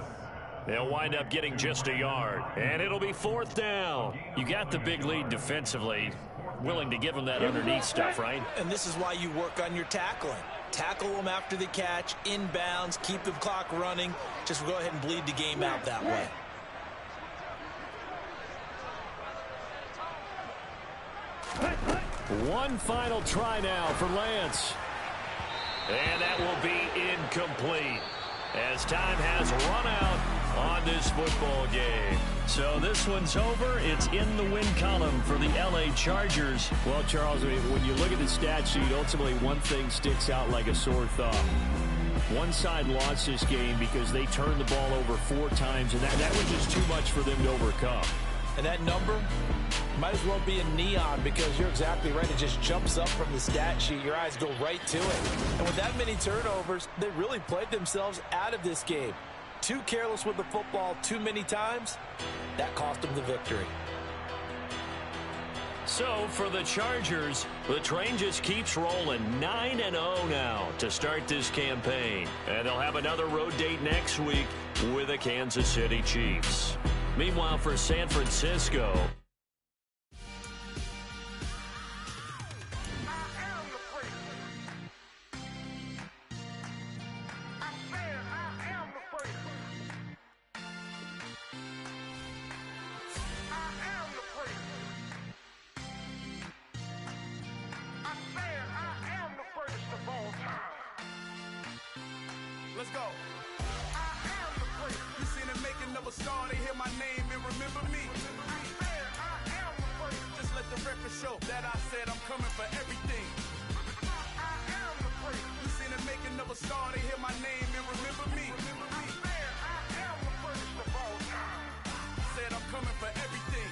C: They'll wind up getting just a yard, and it'll be 4th down. You got the big lead defensively. Willing to give him that underneath stuff, right?
E: And this is why you work on your tackling. Tackle them after the catch, inbounds, keep the clock running. Just go ahead and bleed the game out that way.
D: One final try now for Lance.
C: And that will be incomplete as time has run out on this football game. So this one's over. It's in the win column for the L.A. Chargers.
D: Well, Charles, when you look at the stat sheet, ultimately one thing sticks out like a sore thumb. One side lost this game because they turned the ball over 4 times, and that was just too much for them to overcome.
E: And that number might as well be in neon because you're exactly right. It just jumps up from the stat sheet. Your eyes go right to it. And with that many turnovers, they really played themselves out of this game. Too careless with the football too many times. That cost them the victory.
C: So for the Chargers, the train just keeps rolling. 9-0 now to start this campaign. And they'll have another road date next week with the Kansas City Chiefs. Meanwhile, for San Francisco,
H: Let's go. I am the great. You seen the making of a star, they hear my name and remember me. I am the great. Just let the record show that I said I'm coming for everything. I am the great. You seen the making of a star, they hear my name and remember me. I am the greatest of all time. Said I'm coming for everything.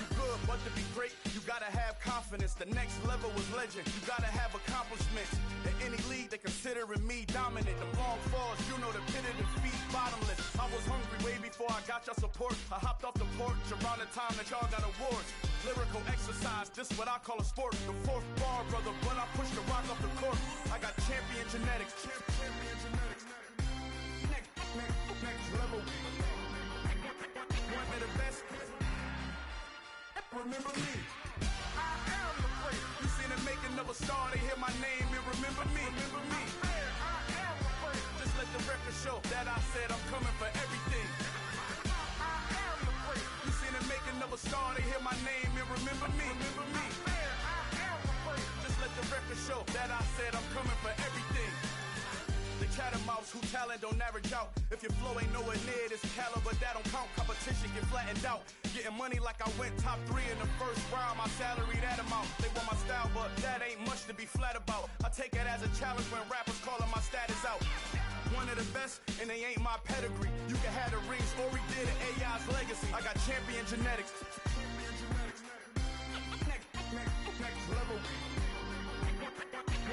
H: You good, but to be great, you gotta have confidence. The next level was legend. You gotta have accomplishments. In any league, they considering me dominant. The long falls, you know the pit of defeat, bottomless. I was hungry way before I got your support. I hopped off the porch around the time that y'all got awards. Lyrical exercise, this what I call a sport. The fourth bar, brother, when I push the rock off the court. I got champion genetics. Champion genetics. Next level. One of the best. Remember me. I am the great. You seen the making of a star, they hear my name and remember me. Remember me. I am the great. Just let the record show that I said I'm coming for everything. I am the great. You seen the making of a star, they hear my name and remember me. Remember me. I am the great. Just let the record show that I said I'm coming for everything. The catamounts who talent don't average out. If your flow ain't nowhere near this caliber, that don't count. Competition get flattened out. Getting money like I went top 3 in the first round. My salary that amount. They want my style, but that ain't much to be flat about. I take it as a challenge when rappers calling my status out. One of the best, and they ain't my pedigree. You can have the rings, or we did it, AI's legacy. I got champion genetics. Next level.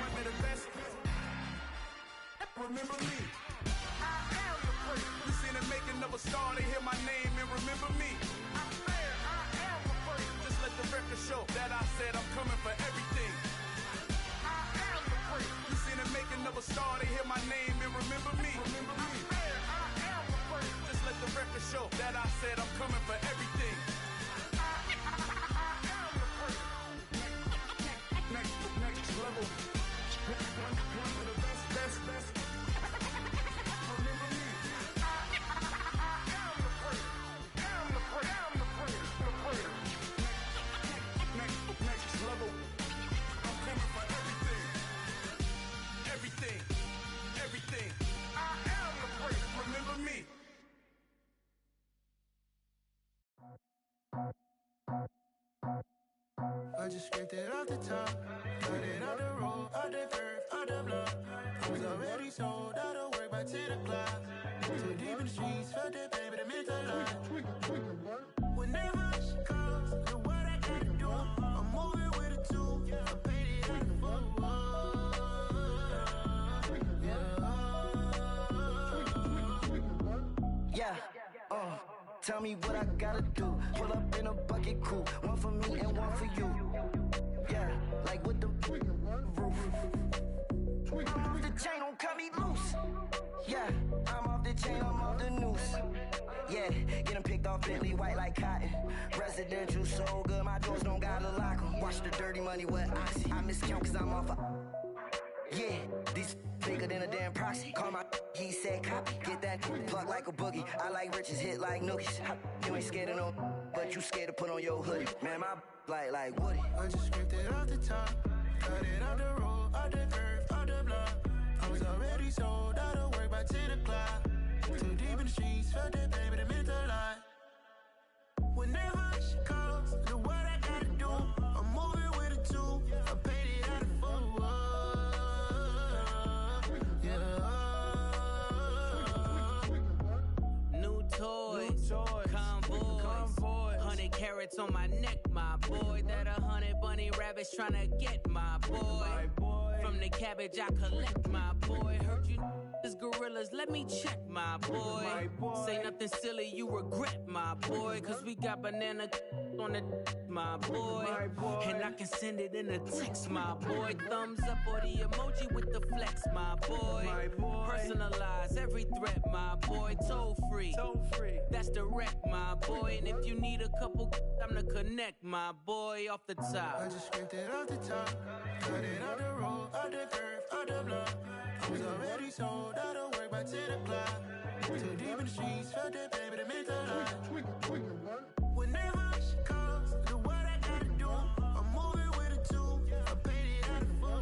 H: One of the best. Remember me. I am the great. You seen the making of a star, they hear my name and remember me. I am the great. Just let the record show that I said I'm coming for everything. I am the great. You seen the making of a star, they hear my name and remember me. Remember me. I am the great. Just let the record show that I said I'm coming for everything. I am the great. Next level. One of the best. Next level. I'm coming for everything. Everything. I am the great. Remember me. I just scraped it off the top, got it out the road, out the curve, out the block. I was already sold out of work by 10 o'clock. Too deep in the streets, felt that pain, but it meant a lot. When they rush calls, look what I gotta do. I'm moving with a two, I paid it out the full.
I: Tell me what I gotta do. Pull up in a bucket crew, one for me and one for you. Yeah, like with the roof. I'm off the chain, don't cut me loose. Yeah, I'm off the chain, I'm off the noose. Yeah, getting picked off Bentley, white like cotton. Residential so good, my doors don't gotta lock 'em. Watch the dirty money with oxy. I miscount cause I'm off yeah, these bigger than a damn proxy. Call my he said copy. Get that plug like a boogie. I like riches, hit like nookies. You ain't scared of no, but you scared to put on your hoodie. Man, my like Woody.
H: I just scraped it off the top, cut it out the road, out the curve, out the block. I was already sold out of work by 10 o'clock. Too deep in the streets, felt that pain, but it meant a lot. When they rush calls, look what I gotta do. I'm moving with a two, I paid it out of full.
J: Convoy, 100 carats on my neck, my boy. That 100 bunny rabbits tryna get my boy. From the cabbage I collect, my boy. Heard you is gorillas, let me check, my boy. Say nothing silly, you regret, my boy. Cause we got banana on the my boy. And I can send it in a text, my boy. Thumbs up or the emoji with the flex, my boy. Personalize every threat, my boy. Toll free, that's direct, my boy. And if you need a couple, I'm the connect, my boy. Off the top,
H: I just scraped it off the top, cut it out the road, out the curve, out the block. I was already sold out of work by 10 o'clock. Too deep in the streets, felt that pain, but it meant a lot. When they rush calls, look what I gotta do. I'm moving with a two, I paid it out of full.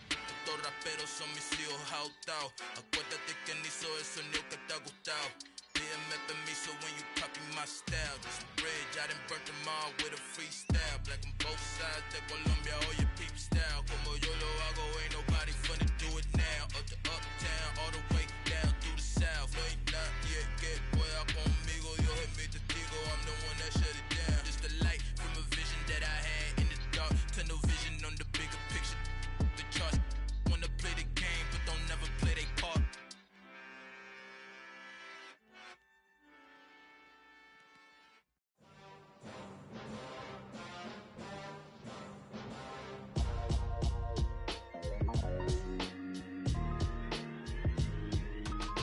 K: estos raperos son mis hijos hautados. Acuérdate que ni hizo el sonido que te ha gustado. Pídeme permiso when you copy my style. This bridge, I done burnt them all with a freestyle. Black on both sides de Colombia, oye peep style. Como yo lo hago, ain't nobody finna do it now. Up to uptown, all the way down through the south. No ain't not yet, que pueda conmigo. Dios es mi testigo, I'm the one that shut it down. Just a light from a vision that I had in the dark. Tunnel vision on the bigger picture. The charts wanna play the game, but don't never play their part.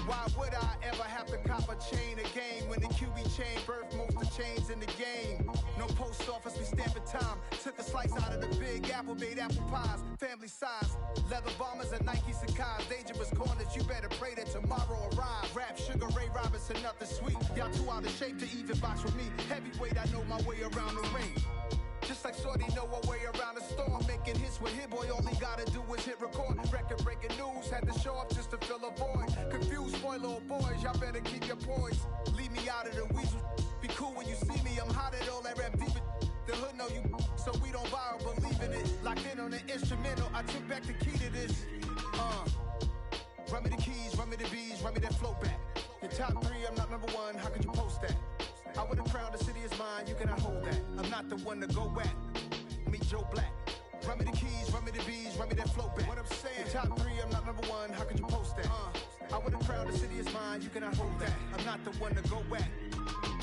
H: Why would I ever have to cop a chain again when the QB chain birthed most of the chains in the game? No post office, we stamping time. Took a slice out of the big apple, made apple pies, family size. Leather bombers and Nike Sacai's. Dangerous corners, you better pray that tomorrow arrives. Rap, Sugar Ray Robinson, nothing sweet. Y'all too out of shape to even box with me. Heavyweight, I know my way around the ring. Just like Shorty know her way around the storm. Making hits with Hit Boy, all he gotta do is hit record. Record breaking news, had to show up just to fill a void. Confused boy, little boys, y'all better keep your poise. Leave me out of the weasel. Be cool when you see me, I'm hot at all that rap deep. The hood know you, so we don't borrow, believe in it. Locked in on the instrumental, I took back the key to this. Run me the keys, run me the bees, run me that flow back. Your top three, I'm not number one, how could you post that? I would've crowned the city is mine, you cannot hold that. I'm not the one to go at. Meet Joe Black. Run me the keys, run me the bees, run me that flow back. What I'm saying, your top three, I'm not number one, how could you post that? I would've crowned the city is mine, you cannot hold that. I'm not the one to go at.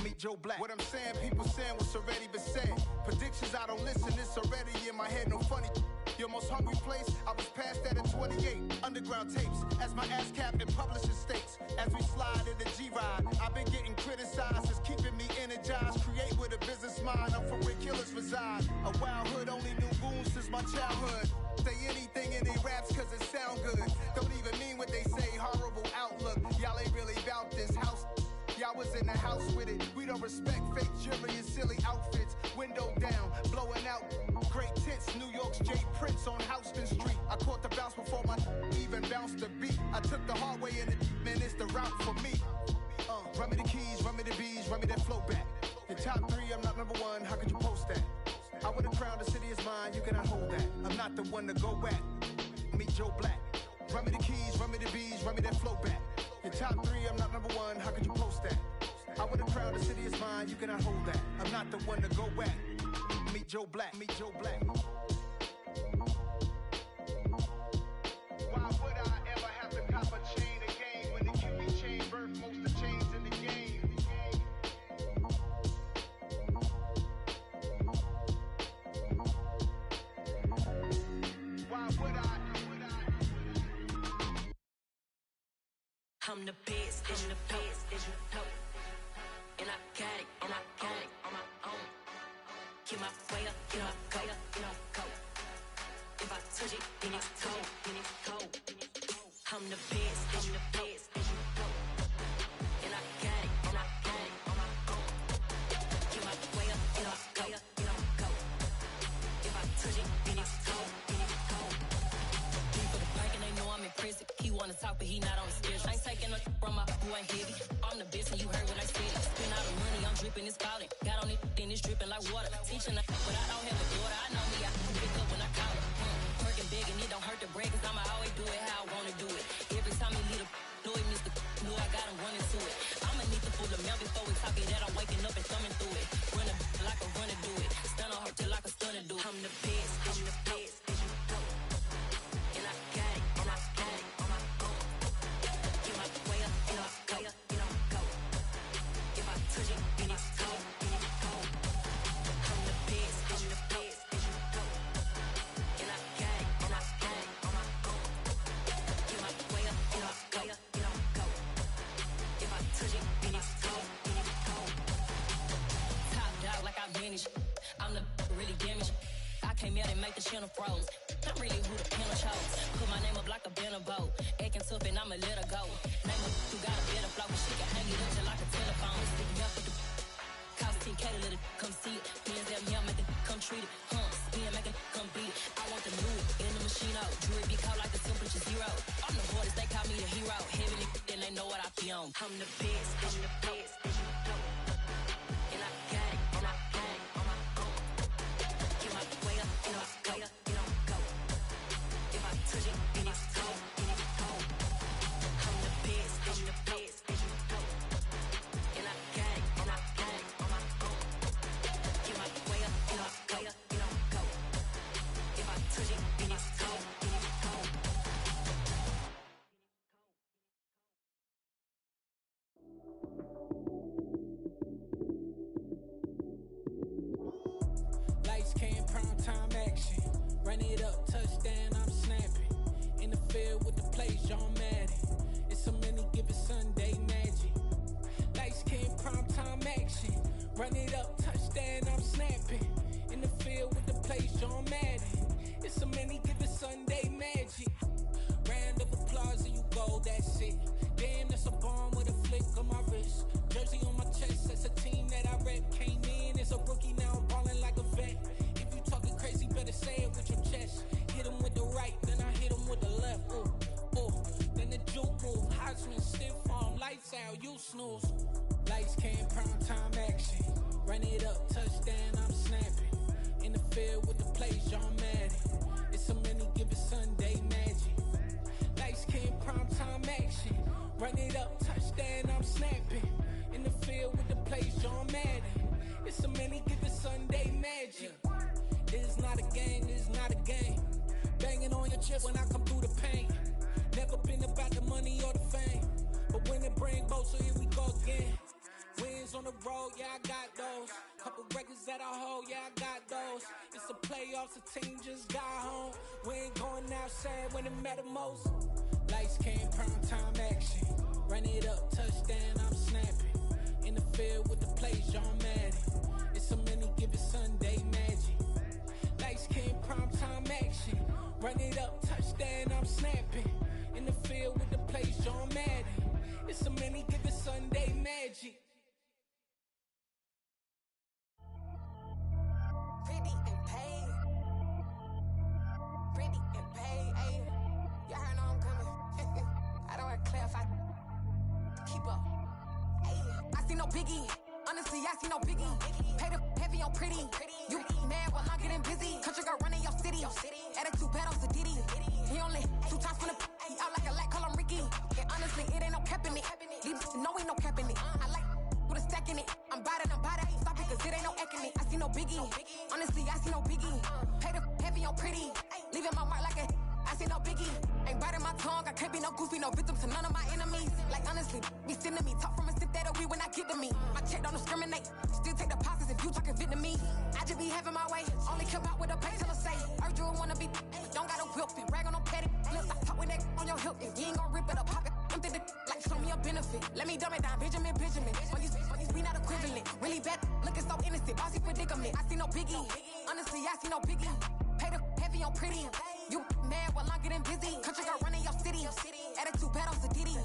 H: Meet Joe Black. What I'm saying, people saying what's already been said. Predictions, I don't listen, it's already in my head, no funny. Your most hungry place, I was past that at 28. Underground tapes, as my ass cap in publishing states. As we slide in the G-Ride, I've been getting criticized, it's keeping me energized. Create with a business mind, I'm from where killers reside. A wild hood, only knew goons since my childhood. Say anything in they raps cause it sound good. Don't even mean what they say, horrible outlook. Y'all ain't really about this house. Y'all was in the house with it. We don't respect fake jewelry and silly outfits. Window down, blowing out. Great tits, New York's J. Prince on Houston Street. I caught the bounce before my even bounced the beat. I took the hard way and man, it's the route for me. Run me the keys, run me the bees, run me that flow back. Your top three, I'm not number one, how could you post that? I would've crowned the city is mine, you cannot hold that. I'm not the one to go at. Meet Joe Black. Run me the keys, run me the bees, run me that flow back. Your top three, I'm not number one, how could you post that? I would've crowned the city is mine, you cannot hold that. I'm not the one to go at. Meet Joe Black, meet Joe Black. Why would I ever have to cop a chain again when the QB chain birthed most of the chains in the game? Why would I?
L: I'm the best, I'm the best, and I got it, and I got it on my own. Get my way up, get my go, go. If I touch it, then it's cold, then it's cold. I'm the best, I'm the best, and I got it, and I got it on my own. Get my way up, get my go. If I touch it, then it's cold, then it's cold. People the bike and they know I'm in prison. He wanna talk, but he not on the schedule. I ain't taking no from my who ain't heavy. I'm the best and you heard what I said. Spend all the money, I'm dripping, it's falling. Got on it, then it's dripping like water. Teaching but I don't have a daughter. I know me, I can pick up when I call her. Working big and it don't hurt to break, cause I'ma always do it how I wanna do it. Every time he lead a know it, Mr. Know I got him running to it. I'ma need to pull the mail before we talk it that I'm waking up and thumbing through it. Run a like a runner do it. Stun on her till like a stunner do it. I'm the best, I'm the best. And I got it, and I got it on my own. Get my way up, and I go. If I touch it, then it's cold, then it's cold. I'm the best, I'm the best. And I got it, and I got it on my own. Get my way up, and I go. If I touch it, then it's cold, then it's cold. Top dog like I manage. I'm the really damaged. I came out and make the channel froze. I'm really who the panel chose. Put my name up like a banner boat. Acting tough and I'ma let her go. Name her, you got a better flow, but she can hang it up just like a telephone. Sticking up with the cost 10K to let it come see it. Hands down here, make it come treat it. Spin, make it come beat it. I want the new in the machine out. Jewelry be caught like a home. I'm the best, and you know. And I got it, and I got it on my own. Get my way up, and I go, and I go. If I touch it, then it's cold, and it's cold. I'm the best, and you know. And I got it, and I got it on my own. Get my way up, and I go, and I go. If I touch it, then it's cold, and it's cold.
M: Lights came, prime time action. Run it up, touchdown, I'm snapping. In the field with the plays, John Madden. It's a many given Sunday magic. Lights came, prime time action. Run it up, touchdown, I'm snapping. In the field with the plays, John Madden. It's a many given Sunday magic. Round of applause and you go, that's it. Damn, that's a bomb with a flick on my wrist. Jersey on my chest, that's a team that I rep. Came in as a rookie, now I'm ballin' like a vet. If you talking crazy, better say it with your chest. Hit him with the right, then I hit him with the left. Ooh, ooh. Then the juke move, Heisman stiff arm, lights out, you snooze. Lights came, prime time action. Run it up, touchdown, I'm snapping. In the field with the plays, John Madden. It's a many given Sunday magic. Lights came, prime time action. Run it up, touchdown, I'm snapping. In the field with the plays, John Madden. It's a many given Sunday magic. This is not a game, this is not a game. Banging on your chest when I come through the pain. Never been about the money or the fame. But when it bring both, so here we go again. Wins on the road, yeah, I got those. Couple records that I hold, yeah, I got those. It's the playoffs, the team just got home. We ain't going outside when it matter most. Lights came, prime time action. Run it up, touchdown, I'm snapping. In the field with the plays, John Madden. It's a many given Sunday magic. Lights came, prime time action. Run it up, touchdown, I'm snapping. In the field with the plays, John Madden. It's a many given Sunday magic.
N: Pretty and paid. Pretty and paid, ayy. Y'all heard know I'm coming. I don't want to clarify. Keep up. Ayy. I see no biggie. Honestly, I see no biggie. Pay the heavy on pretty. You mad while I'm getting busy. Country girl running your city. Attitude bad on Diddy. He only 2 times from the he out like a lack, call him Ricky. And honestly, it ain't no cap in it. These no ain't no cap in it. I like with a stack in it. I'm bad it. Stop it, cause it ain't no eck in it. I see no biggie. Honestly, I see no biggie. Pay the heavy on pretty. Leaving my mark like a I see no biggie. Ain't biting my tongue. I can't be no goofy, no victim to none of my enemies. Like honestly, be sending me talk from a sip that we when I get to me. My check don't discriminate. Still take deposits if you talking Vietnamese. I just be having my way. Only come out with a pay till I say. Heard you wanna be. Don't got a whip. Rag on no petty. Let's stop talk with that on your hip. If you ain't gon' rip it up, pop it. Empty the like show me a benefit. Let me dumb it down, Benjamin. When we not equivalent. Really bad, looking so innocent. Bossy predicament. I see no biggie. Honestly, I see no biggie. Pay the heavy on pretty. You mad while I'm getting busy. Country girl running your city. Attitude bad on Diddy.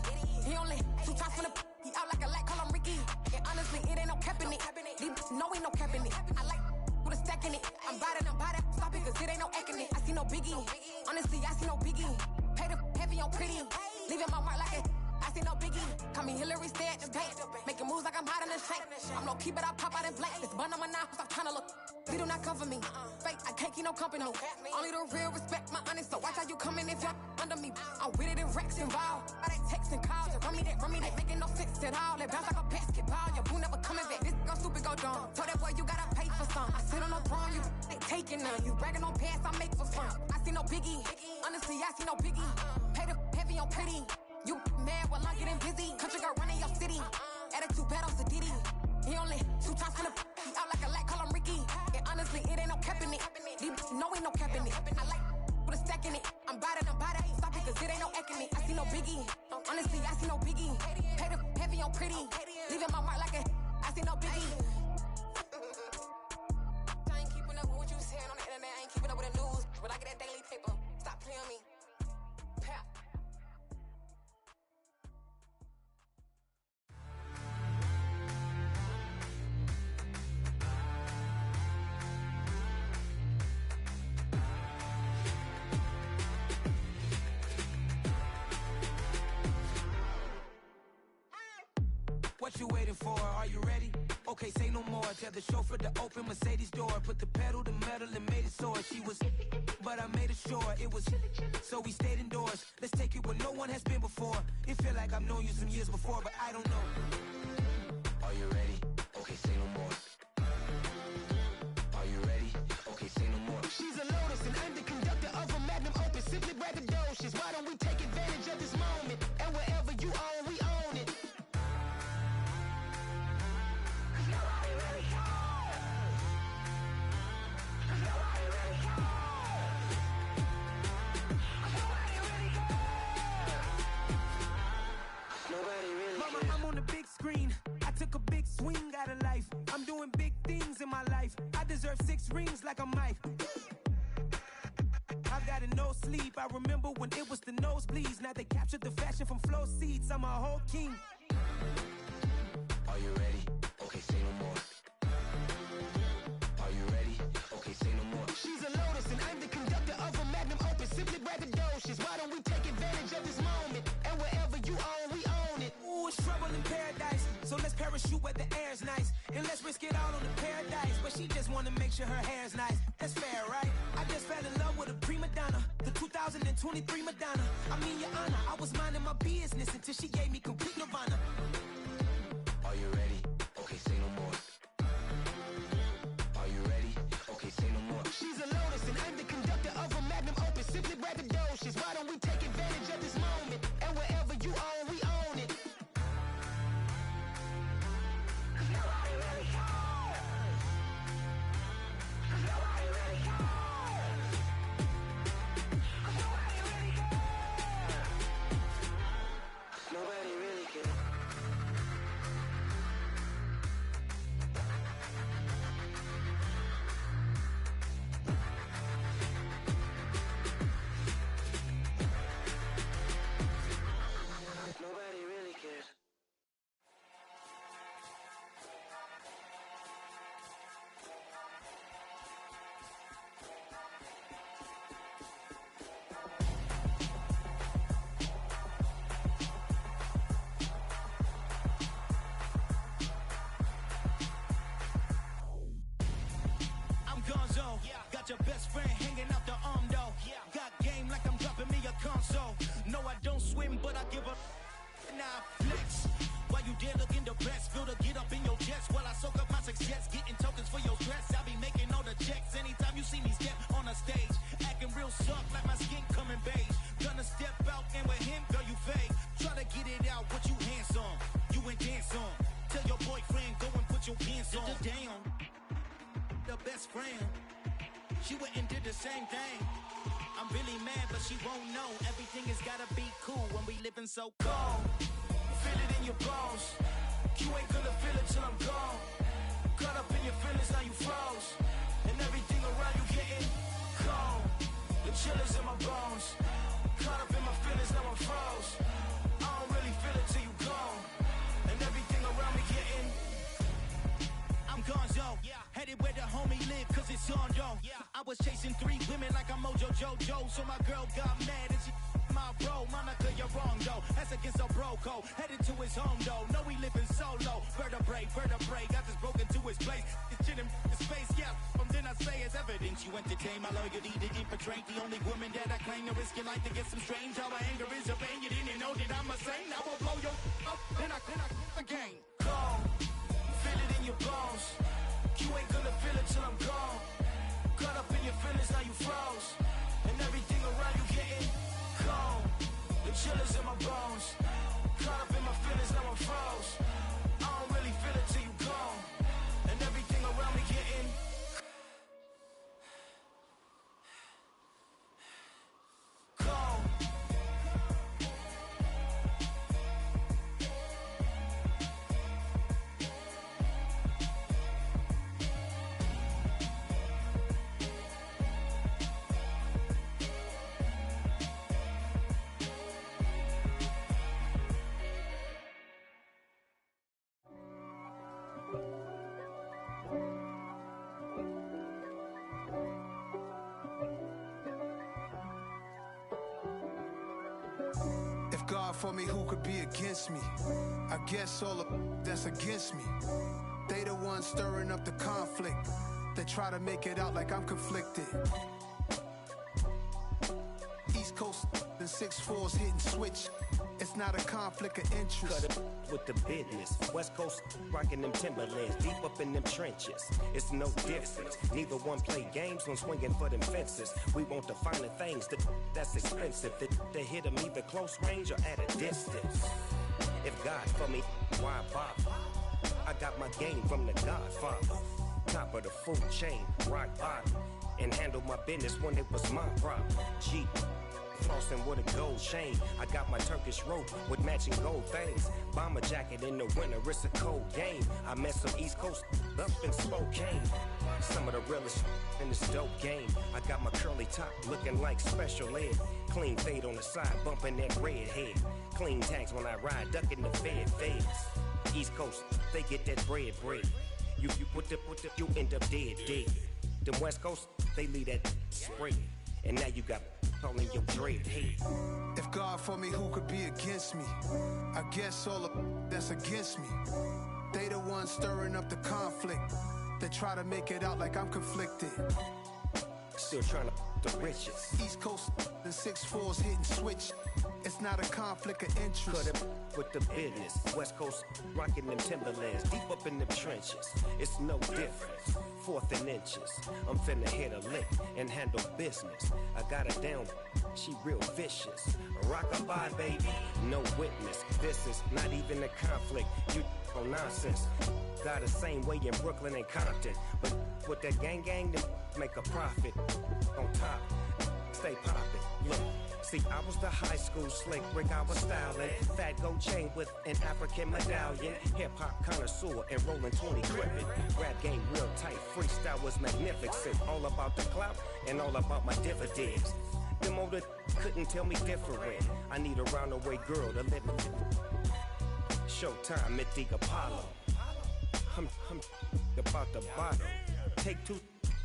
N: He only 2 times from the he out like a lack, call him Ricky. And honestly, it ain't no cap in it. These no ain't no cap in it. I like with a stack in it. I'm bad it. Stop it, cause it ain't no eck in it. I see no biggie. Honestly, I see no biggie. Pay the heavy on pretty. Leaving my mark like it. I see no biggie. Call me Hillary, stay at the bank. Making moves like I'm hot in the shank. I'm low key, but I pop out in blank. This bun on my knife, stop trying to look. They do not come for me. Fake, I can't keep no company. Only the real respect my honest. So watch how you coming if you're under me. I'm with it in Rex involved. I they text and calls. Run me that, making no sense at all. They bounce like a basketball. Your boo never coming back. This go stupid, go dumb. Told that boy you gotta pay for some. I sit on no throne, you they taking none. You bragging on past, I make for fun. I see no biggie. Honestly, I see no biggie. Pay the heavy on pretty. You mad while I'm getting busy. Country girl running your city. Attitude bad on Diddy. He only 2 times from the he out like a lack, call him Ricky. And honestly, it ain't no cap in it. These no ain't no cap in it. I like with a stack in it. I'm bad it. Stop it, cause it ain't no eck in it. I see no biggie. Honestly, I see no biggie. Pay the heavy on pretty. Leaving my mark like a I see no biggie. I ain't keeping up with what you saying on the internet. I ain't keeping up with the news. But I get that daily paper. Stop playing me. Pap.
O: waiting for. Are you ready? Okay, say no more. Tell the chauffeur to open Mercedes door. Put the pedal to metal and made it soar. She was, but I made it sure it was. So we stayed indoors. Let's take it where no one has been before. It feel like I've known you some years before, but I don't know. Are you ready? Okay, say no more. Are you ready? Okay, say no more.
P: She's a Lotus and I'm the conductor of a magnum opus. Simply braggadocious. Why don't we take advantage of this moment? And wherever you own, we own it.
O: Mama, I'm on the big screen. I took a big swing out of life. I'm doing big things in my life. I deserve 6 rings like a Mike. I've got no sleep. I remember when it was the nosebleeds. Now they captured the fashion from flow seats. I'm a whole king. Are you ready? Okay, say no more. Are you ready? Okay, say no more.
P: She's a Lotus and I'm the conductor of a magnum opus. Simply braggadocious. Why don't we take advantage of this moment? And wherever you own, we own it.
O: Ooh, it's trouble in paradise. So let's parachute where the air's nice. And let's risk it all on the paradise. But she just wanna make sure her hair's nice. That's fair, right? I just fell in love with a prima donna. The 2023 Madonna. I mean, your honor, I was minding my business until she gave me complete nirvana. Are you ready? Okay, say no more. Are you ready? Okay, say no more.
P: She's a Lotus and I'm the conductor of a magnum opus. Simply braggadocious. Why don't we take advantage of this moment? And wherever you own, we own it.
O: Nobody really cares. Nobody really cares. I'm Gonzo. Got your best friend hanging out the arm though. Got game like I'm dropping me a console. No, I don't swim, but I give a nah flex. While you there looking depressed, feel the get up in your chest while I soak up my success. Getting tokens for your stress. I be making all the checks anytime you see me step on a stage. Acting real soft like my skin coming beige. Gonna step out and with him, girl, you fake. Try to get it out, what you handsome. You ain't dance on. Tell your boyfriend, go and put your pants on. Down. The best friend. She went and did the same thing. I'm really mad, but she won't know. Everything has gotta be cool when we living so cold. Feel it in your bones. You ain't gonna feel it till I'm gone. Caught up in your feelings, now you froze. And everything around you getting cold. The chillers in my bones. Caught up in my feelings, now I'm froze. I don't really feel it till you gone. And everything around me getting. I'm Gonzo. Headed where the homie live, cause it's on though. I was chasing 3 women like I'm Mojo Jojo. So my girl got mad and she my bro. Monica, you're wrong though. That's against a bro code. Headed to his home though. No, we living solo. Vertebrae. Got this broken to his place. It's shit in his face, yeah. From then I say it's evidence. You entertain my loyalty to infiltrate. The only woman that I claim to risk your life to get some strange. All my anger is a pain. You didn't know that I'm a saint. Now I'll blow your up. Then I again. Gone. Feel it in your bones. You ain't gonna feel it till I'm gone. Caught up in your feelings, now you froze. And everything around you getting cold. The chillers in my bones. Caught up in my feelings, now I'm froze. I don't really feel it till you gone. And everything around me getting cold.
H: for me, who could be against me? I guess all of that's against me. They the ones stirring up the conflict. They try to make it out like I'm conflicted. East Coast and 6'4's hitting switch. It's not a conflict of interest.
Q: Cut it with the business. West Coast rocking them Timberlands, deep up in them trenches. It's no difference. Neither one play games when swinging for them fences. We want the finer things that's expensive. They hit them either close range or at a distance. If God for me, why bother? I got my game from the Godfather. Top of the food chain, rock bottom. And handle my business when it was my problem. G. Flossing with a gold chain. I got my Turkish rope with matching gold things. Bomber jacket in the winter, it's a cold game. I met some East Coast up in Spokane. Some of the realest in this dope game. I got my curly top looking like special ed. Clean fade on the side, bumping that red head. Clean tags when I ride, ducking the feds. East Coast, they get that bread. You you end up dead. Them West Coast, they leave that spread. And now you got calling your dread head.
H: If God for me, who could be against me? I guess all of that's against me. They the ones stirring up the conflict. They try to make it out like I'm conflicted.
Q: Still trying to the riches.
H: East Coast and 6'4's hitting switch. It's not a conflict of interest.
Q: Cut it with the business. West Coast rocking them Timberlands, deep up in them trenches. It's no difference. 4th and inches. I'm finna hit a lick and handle business. I got her down, she real vicious. Rockabye, baby, no witness. This is not even a conflict. You on nonsense. Got the same way in Brooklyn and Compton. But with that gang, them make a profit. On top, stay poppin'. Look. See, I was the high school slick Rick, I was styling. Fat gold chain with an African medallion. Hip-hop connoisseur and rolling 20 gripping. Rap game real tight, freestyle was magnificent. All about the clout and all about my dividends. Them older couldn't tell me different. I need a roundaway girl to let me. Showtime at the Apollo. I'm about the bottom. Take 2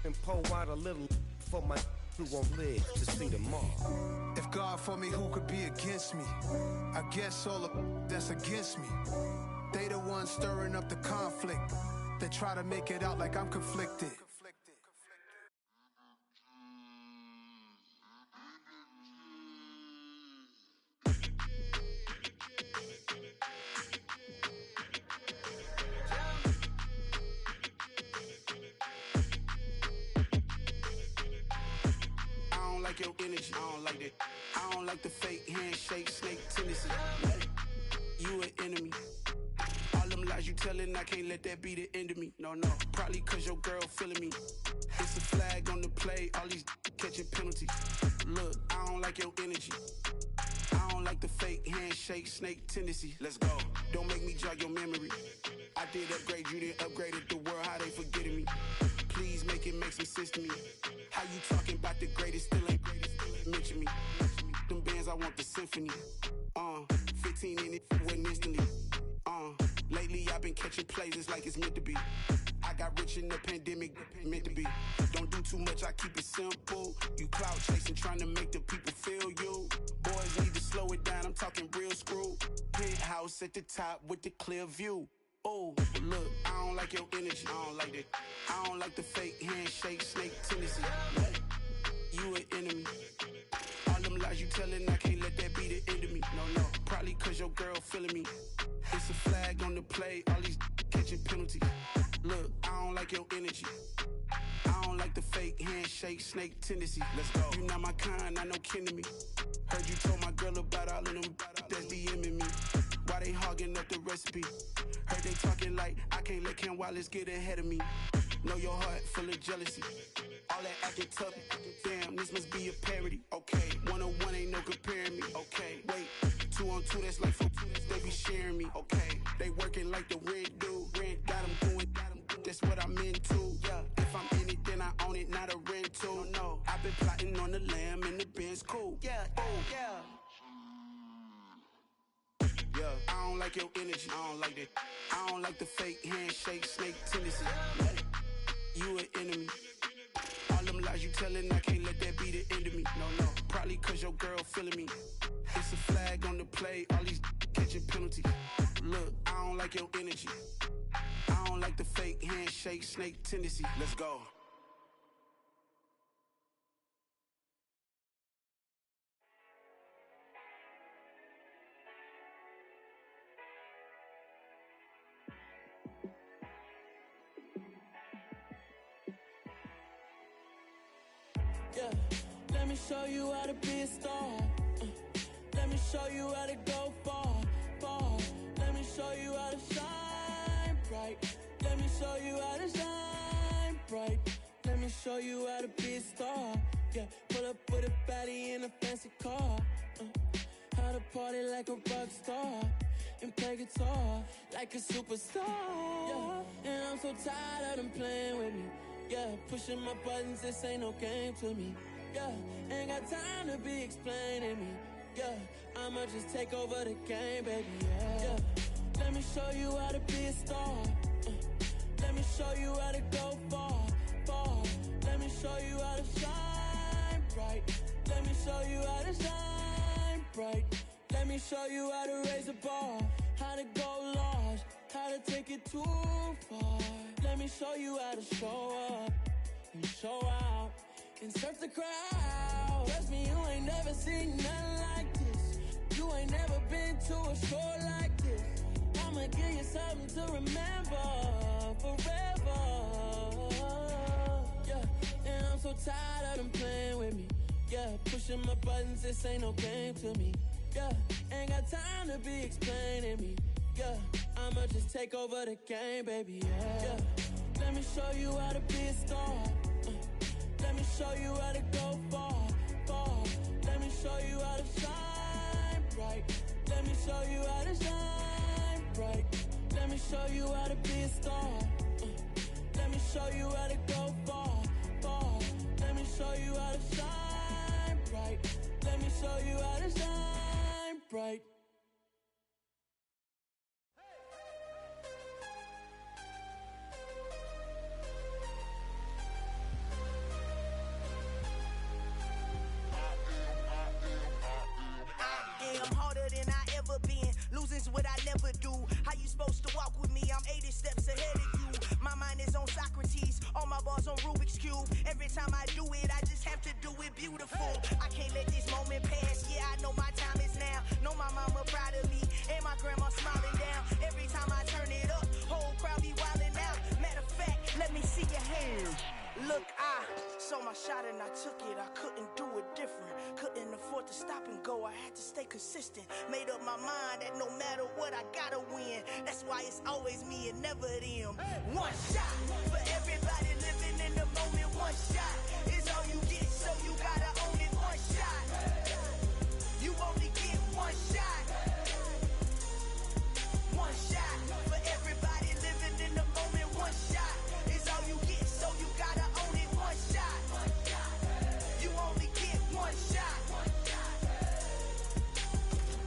Q: and pull out a little for my who won't live to see tomorrow.
H: If God for me, who could be against me? I guess all of that's against me. They the ones stirring up the conflict. They try to make it out like I'm conflicted.
R: Your energy, I don't like that. I don't like the fake handshake, snake tendency. You an enemy. All them lies you telling, I can't let that be the end of me. No, probably cause your girl feeling me. It's a flag on the play, all these catching penalties. Look, I don't like your energy. I don't like the fake handshake, snake tendency. Let's go. Don't make me jog your memory. I did upgrade, you didn't upgrade it. The world, how they forgetting me. Please make it make some sense to me. How you talking about the greatest, still ain't mention me. Them bands, I want the symphony. 15 in it, went instantly. Lately I've been catching plays, it's like it's meant to be. I got rich in the pandemic, meant to be. Don't do too much, I keep it simple. You clout chasing, trying to make the people feel you. Boys need to slow it down, I'm talking real screw. Penthouse at the top with the clear view. Oh, look, I don't like your energy. I don't like that. I don't like the fake handshake, snake tendency. You an enemy. All them lies you telling, I can't let that be the end of me. No, probably cause your girl feeling me. It's a flag on the play, all these catching penalties. Look, I don't like your energy. I don't like the fake handshake, snake tendency. Let's go. You not my kind, I know kin to me. Heard you told my girl about all of them that's DMing me. Why they hogging up the recipe? Heard they talking like I can't let Ken Wallace get ahead of me. Know your heart full of jealousy. All that acting tough, damn, this must be a parody. Okay, 1-on-1 ain't no comparing me. Okay, wait, 2-on-2, that's like 4-2, they be sharing me. Okay, they working like the rent do. Rent got them going, that's what I'm into. Yeah, if I'm in it, then I own it, not a rental. No, I've been plotting on the lamb and the Benz cool. Yeah, oh, yeah. Yeah, I don't like your energy. I don't like that. I don't like the fake handshake, snake tendency. You an enemy. All them lies you telling, I can't let that be the end of me. No, probably cause your girl feeling me. It's a flag on the play, all these catching penalties. Look, I don't like your energy. I don't like the fake handshake, snake tendency. Let's go.
J: Yeah, let me show you how to be a star. Let me show you how to go far, far. Let me show you how to shine bright. Let me show you how to shine bright. Let me show you how to be a star. Yeah, pull up with a baddie in a fancy car. How to party like a rock star and play guitar like a superstar. Yeah, and I'm so tired of them playing with me. Yeah, pushing my buttons, this ain't no game to me. Yeah, ain't got time to be explaining me. Yeah, I'ma just take over the game, baby. Yeah, let me show you how to be a star. Let me show you how to go far, far. Let me show you how to shine bright. Let me show you how to shine bright. Let me show you how to raise a bar, how to go large, how to take it too far. Let me show you how to show up and show out and surf the crowd. Trust me, you ain't never seen nothing like this. You ain't never been to a show like this. I'ma give you something to remember forever. Yeah, and I'm so tired of them playing with me. Yeah, pushing my buttons, this ain't no game to me. Yeah, ain't got time to be explaining me. Yeah, I'ma just take over the game, baby. Yeah, let me show you how to be a star. Let me show you how to go far, far. Let me show you how to shine bright. Let me show you how to shine bright. Let me show you how to be a star. Let me show you how to go far, far. Let me show you how to shine bright. Let me show you how to shine bright.
A: Losing's what I never do. How you supposed to walk with me? I'm 80 steps ahead of you. My mind is on Socrates, all my bars on Rubik's Cube. Every time I do it, I just have to do it beautiful. I can't let this moment pass. Yeah, I know my time is now. Know my mama proud of me, and my grandma smiling down. Every time I turn it up, whole crowd be wildin' out. Matter of fact, let me see your hands. Look, I saw my shot and I took it. I couldn't do it different. Couldn't afford to stop and go. I had to stay consistent. Made up my mind that no matter what, I gotta win. That's why it's always me and never them. One shot for everybody living in the moment. One shot is all you get, so you gotta own it. One shot. You only get one shot. One shot for everybody living in the moment. One shot is all you get, so you gotta own it. One shot. You only get one shot.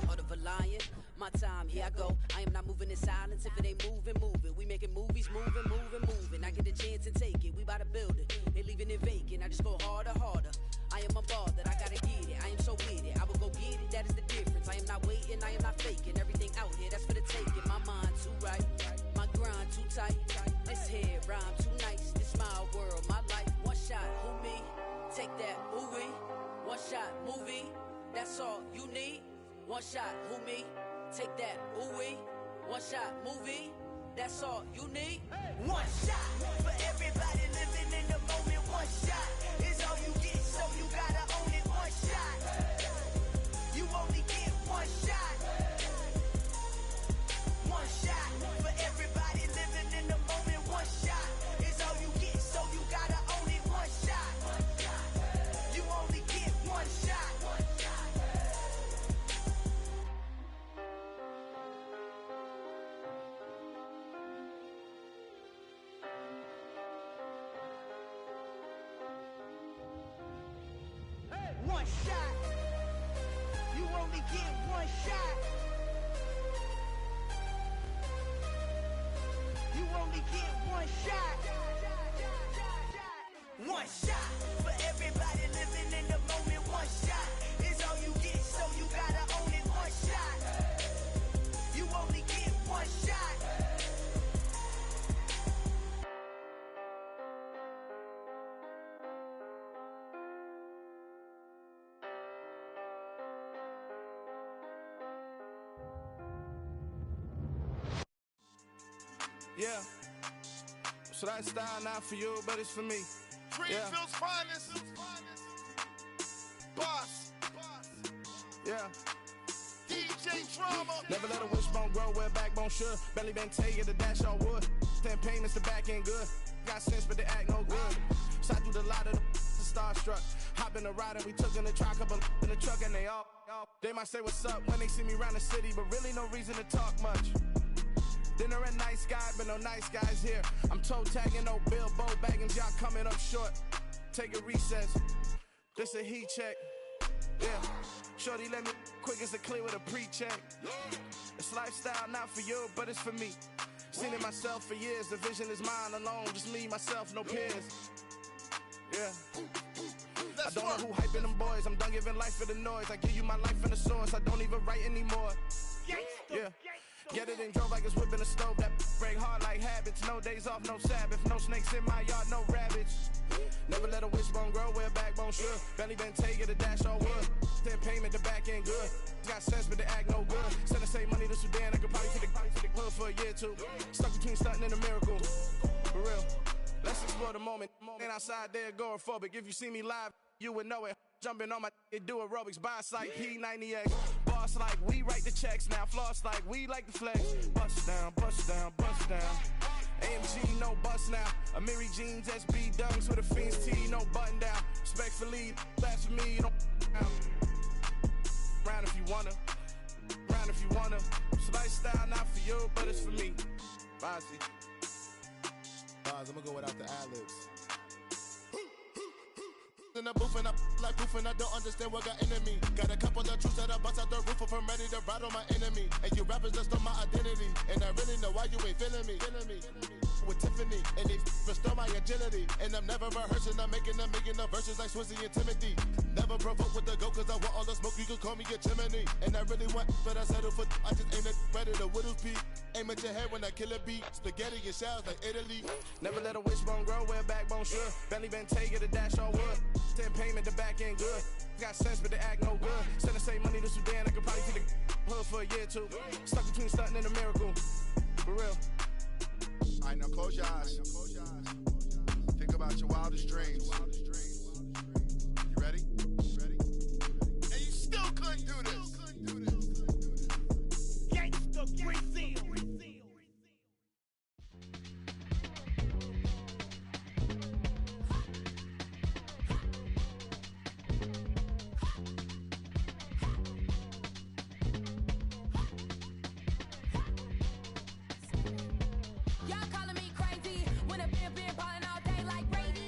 L: Heart of a lion, my time, here I go. I am not moving in silence. If it ain't moving, moving. We making movies, moving, moving, moving. I get a chance and take it. We bout to build it. They leaving it vacant. I just go harder, harder. I am a ball that I gotta get it. I am so with it. I will go get it. That is the difference. I am not waiting. I am not faking. Everything out here, that's for the taking. My mind too right. My grind too tight. This head rhyme too nice. This my world, my life. One shot, who me? Take that, movie. One shot, movie. That's all you need. One shot, who me? Take that, ooh-wee. One shot, movie. That's all you need.
A: One shot for everybody living in the moment. One shot is all you get, so you gotta own it. One shot. You only get one shot. One shot for everybody living in the moment. One shot is all you get, so you gotta own it. One shot. You only get one shot. One shot. You only get one shot. You only get one shot. One shot for everybody living in the moment. One shot is all you get, so you gotta own it.
H: Yeah. So that style not for you, but it's for me.
S: Greenfield's finest. Boss.
H: Yeah.
S: DJ Drama.
H: Never let a wishbone grow where a backbone should. Belly been take it to dash all wood. 10 payments, the back end good. Got sense, but they act no good. So I do the lot of the starstruck. Hop in the ride and we took in the truck, couple in the truck, and they all. They might say what's up when they see me around the city, but really no reason to talk much. Dinner a nice guy, but no nice guys here. I'm toe tagging, no Bilbo bagging, y'all coming up short. Take a recess. This a heat check. Yeah. Shorty let me quick as a clear with a pre-check. It's lifestyle not for you, but it's for me. Seen it myself for years. The vision is mine alone. Just me, myself, no peers. Yeah. I don't know who hyping them boys. I'm done giving life for the noise. I give you my life in the source. I don't even write anymore. Yeah. Get it and drove like it's whipping a stove. That break hard like habits. No days off, no Sabbath. No snakes in my yard, no rabbits. Never let a wishbone grow where a backbone should. Belly been take it to dash all wood. 10 payment, the back end good. Got sense, but they act no good. Send the same money to Sudan. I could probably take the hood for a year or two. Stuck between stunting and a miracle. For real. Let's explore the moment. Ain't outside there agoraphobic. If you see me live, you would know it. Jumping on my do aerobics, boss like P90X. Boss like we write the checks now. Floss like we like the flex. Bust down, bust down, bust down. AMG, no bust now. Amiri jeans, SB dunks with a Fiends T, no button down. Respectfully, that's for me, you don't round if you wanna. Round if you wanna. So lifestyle not for you, but it's for me. Bossy.
S: Boz, I'm gonna go without the ad-libs. In the booth and I like proof and I don't understand what got into me. Got a couple of truths that I bust out the roof if I'm ready to battle my enemy. And you rappers just stole my identity, and I really know why you ain't feeling me. With Tiffany, and they restore my agility. And I'm never rehearsing, I'm making $1 million verses like Swizzy and Timothy. Never provoke with the go, cause I want all the smoke, you can call me a chimney. And I really want, but I settle for, I just aim at better the Whittles peak. Aim at your head when I kill a beat. Spaghetti and shells like Italy.
H: Never let a wishbone grow where a backbone should. Belly been take it to dash all wood. 10 payment, the back end good. Got sense, but they act no good. Send the same money to Sudan, I could probably take the hood for a year or two. Stuck between stunting and a miracle. For real.
S: All right, now close your eyes. Think about your wildest dreams. You ready? And you still couldn't do this. Gangsta Brazil.
N: Y'all calling me crazy when a been ballin' all day like Brady.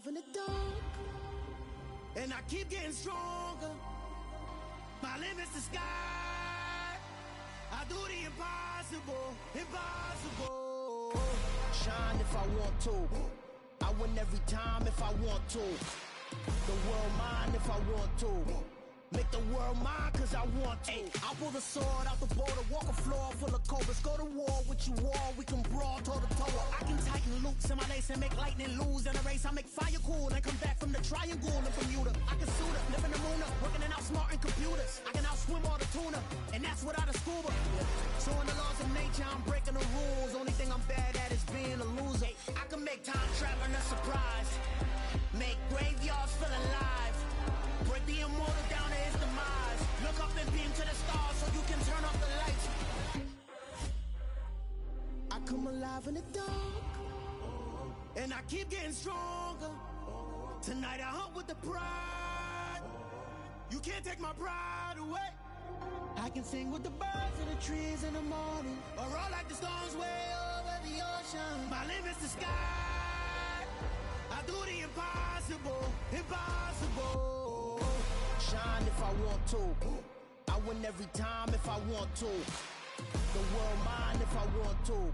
A: alive in the dark, and I keep getting stronger. My limit's the sky. I do the impossible, impossible. Shine if I want to. I win every time if I want to. The world mine if I want to. Make the world mine cause I want to. Ay, I'll pull the sword out the border, walk a floor full of cobras. Go to war with you all, we can brawl toe to toe. I can tighten loops in my lace and make lightning lose in a race. I make fire cool and come back from the triangle in Bermuda. I can suit up, live in the moon up, working and outsmarting computers. I can outswim all the tuna, and that's without a scuba. So in the laws of nature, I'm breaking the rules. Only thing I'm bad at is being a loser. I can make time traveling a surprise, make graveyards feel alive, break the immortal down to his demise. Look up and beam to the stars so you can turn off the lights. I come alive in the dark, and I keep getting stronger. Tonight I hunt with the pride. You can't take my pride away. I can sing with the birds and the trees in the morning, or roll like the storms way over the ocean. My limit's the sky. I do the impossible, impossible. Shine if I want to. I win every time if I want to. The world mine if I want to.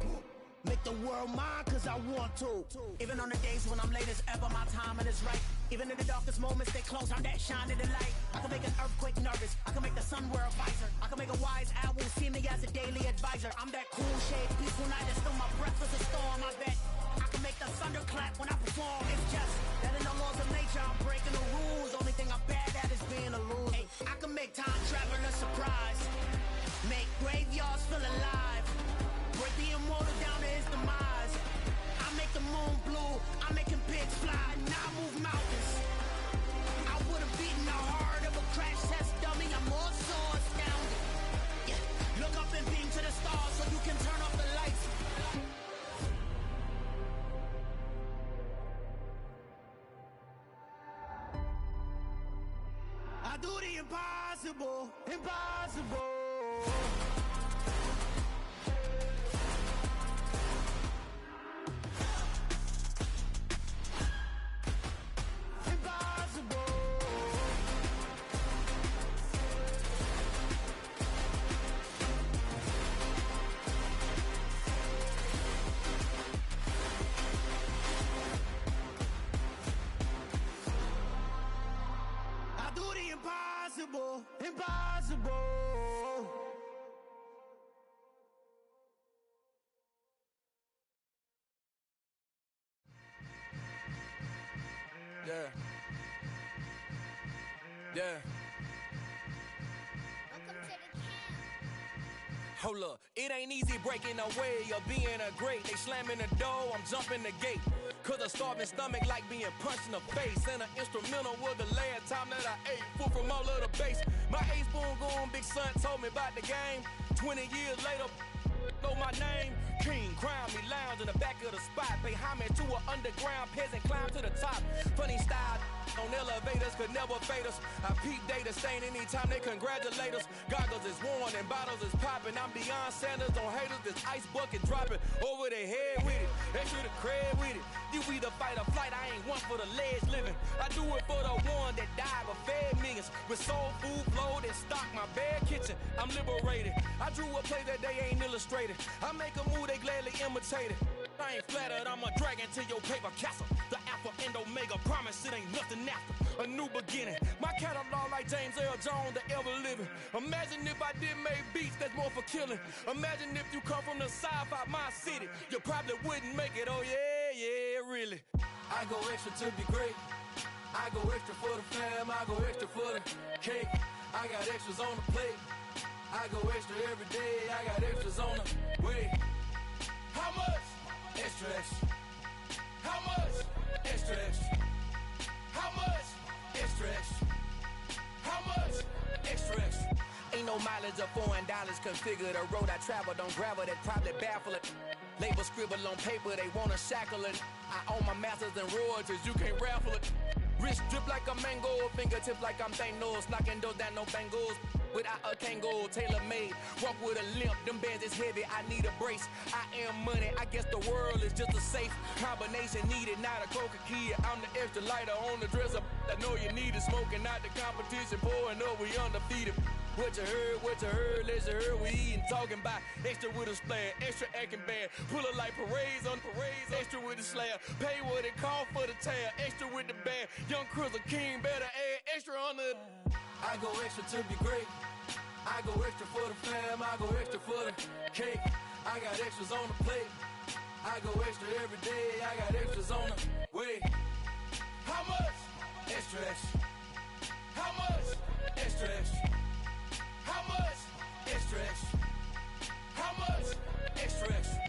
A: Make the world mine cause I want to. Even on the days when I'm late as ever, my timing is right. Even in the darkest moments, they close, I'm that shining the light. I can make an earthquake nervous, I can make the sun wear a visor. I can make a wise owl see me as a daily advisor. I'm that cool shade, peaceful night, and still my breath is a storm, I bet. I can make the thunder clap when I perform. It's just that in the laws of nature, I'm breaking the rules. Only thing I'm bad at is being a loser. Ay, I can make time travel a surprise, make graveyards feel alive, break the immortal down to his demise. I make the moon blue, I'm making pigs fly, now I move mountains. I would've beaten the heart of a crash test dummy, I'm more so astounded. Yeah. Look up and beam to the stars so you can turn off the lights. I do the impossible, impossible. Impossible, impossible.
B: Yeah. Yeah. Hold up, it ain't easy breaking away or being a great. They slamming the door, I'm jumping the gate. Cause a starving stomach like being punched in the face. And an instrumental was the last time that I ate food from all of the bass. My ace spoon going, big son told me about the game. 20 years later, know my name. King, crown me, lounge in the back of the spot. Pay homage to an underground peasant, climb to the top. Funny style on elevators could never fade us. I peep data stain anytime they congratulate us. Goggles is worn and bottles is popping. I'm beyond Sanders on haters, this ice bucket dropping over their head with it. Extra the cred with it. You either fight or flight, I ain't one for the ledge living. I do it for the one that died but fed millions. With soul food flowed and stocked my bare kitchen. I'm liberated. I drew a play that they ain't illustrated. I make a move, they gladly imitate it. I ain't flattered, I'm a dragon to your paper castle. The Alpha and Omega, promise it ain't nothing after. A new beginning. My catalog like James Earl Jones, the ever living. Imagine if I did make beats that's more for killing. Imagine if you come from the sci-fi, my city. You probably wouldn't make it, oh yeah, yeah, really. I go extra to be great. I go extra for the fam, I go extra for the cake. I got extras on the plate. I go extra every day, I got extras on the way. How much? Extra, extra. How much? Extra, extra. How much? Extra, extra. How much? Extra, extra. Ain't no mileage of $4 configure the road I travel. Don't gravel that probably baffle it. Label scribble on paper, they wanna shackle it. I own my masters and royalties, you can't raffle it. Wrist drip like a mango, fingertips like I'm Thanos, knocking those down, no bangles. without a Kangol, tailor-made. Walk with a limp, them bands is heavy, I need a brace. I am money, I guess the world is just a safe combination needed, not a coca key. I'm the extra lighter on the dresser. I know you need it, smoking out the competition, pouring up, we undefeated. What you heard, let's hear we eatin', talking about extra with a splash, extra acting bad, pull it like parades on parades, extra with the slab, pay what it cost for the tab, extra with the bag, young Crizzle King, better add extra on the. I go extra to be great, I go extra for the fam, I go extra for the cake, I got extras on the plate, I go extra every day, I got extras on the way. How much? Extra, extra. How much? Extra, extra. How much? Extra, extra. How much? Extra, extra.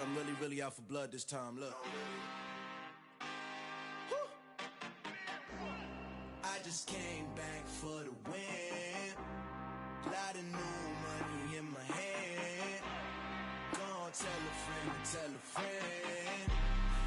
O: I'm really out for blood this time, look.
A: I just came back for the win. Lot of new money in my hand. Gonna tell a friend.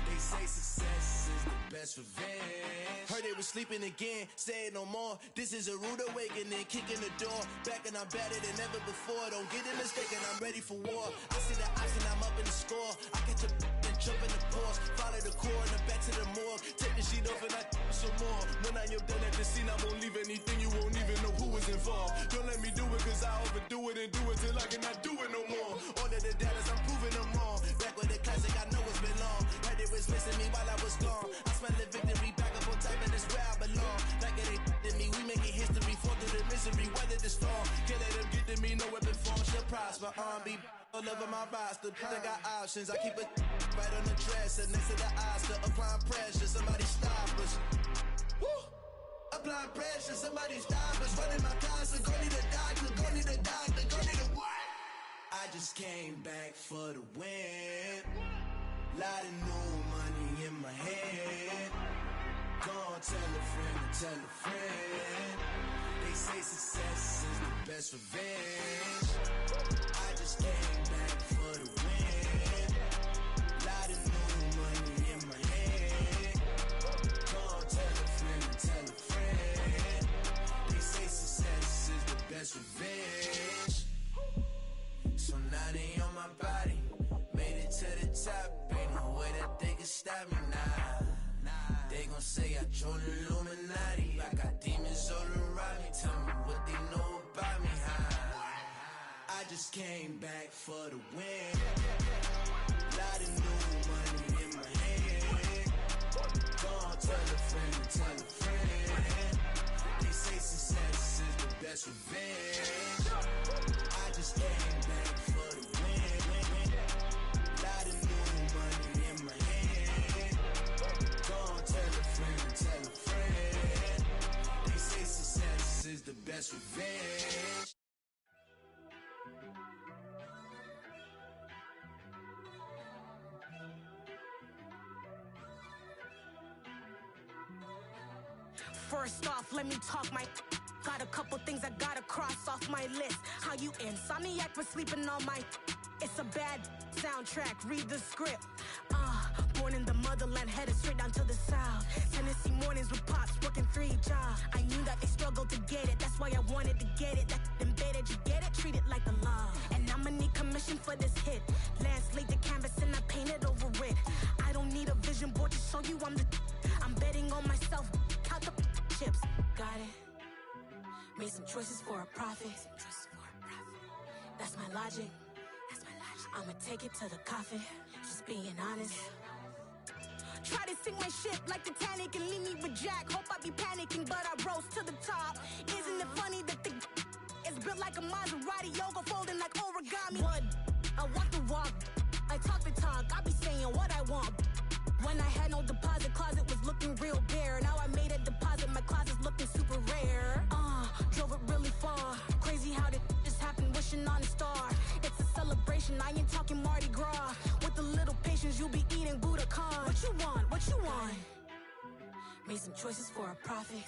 A: They say success is the best revenge.
O: Heard they was sleeping again, say it no more. This is a rude awakening, kicking the door. Back and I'm better than ever before. Don't get it mistaken, I'm ready for war. I see the option, I'm up in the score. I catch a and jump in the course. Follow the core and the back to the morgue. Take the sheet off and I some more. When I am done at the scene, I won't leave anything. You won't even know who was involved. Don't let me do it, cause I overdo it and do it till I cannot do it no more. All of the doubters, I'm proving them wrong. Back with the classic, I know it's been long. Heard it was missing me while I was gone. I smell the victory back up on top, and it's where I belong. Like it ain't to me, we making history. Fall through the misery, weather the storm. Can't let them get to me, no weapon form should prosper. Be all over my roster, I got options. I keep it right on the dresser, next to the Oscar. Applying pressure, somebody stop us. Woo! Applying pressure, somebody stop us. Running my closet, go need a doctor, go need a doctor, go need a what?
A: I just came back for the win. Lot of new money in my hand. Gonna tell a friend. They say success is the best revenge. I just came back for the win. Lot of new money in my hand. Gonna tell a friend. They say success is the best revenge. So now they on my body, made it to the top. Ain't no way that they can stop me now. They gon' say I joined the Illuminati. I got demons all around me. Tell me what they know about me, huh? I just came back for the win. Lot of new money in my hand. Gonna tell a friend. They say success is the best revenge. I just came back for the win. Lot of new money in my hand. Gonna tell a friend. They say success is the best revenge.
F: First off, let me talk my. Got a couple things I gotta cross off my list. How you insomniac for sleeping on my. It's a bad soundtrack, read the script. Born in the motherland, headed straight down to the south. Tennessee mornings with pops, working 3 jobs. I knew that they struggled to get it, that's why I wanted to get it. That embedded, you get it, treat it like a law. And I'ma need commission for this hit. Lance laid the canvas and I painted over it. I don't need a vision board to show you I'm the. I'm betting on myself, count the chips. Got it. Made some choices for a profit. That's my logic. I'ma take it to the coffin. Just being honest. Try to sink my ship like Titanic and leave me with Jack. Hope I be panicking, but I rose to the top. Isn't it funny that the is built like a Maserati, yoga folding like origami? What? I walk the walk, I talk the talk. I be saying what I want. When I had no deposit, closet was looking real bare. Now I made a deposit, my closet's looking super rare. Drove it really far. Crazy how did just happen, wishing on a star. It's a celebration, I ain't talking Mardi Gras. With a little patience, you'll be eating Budokan. What you want? What you want? Made some choices for a profit.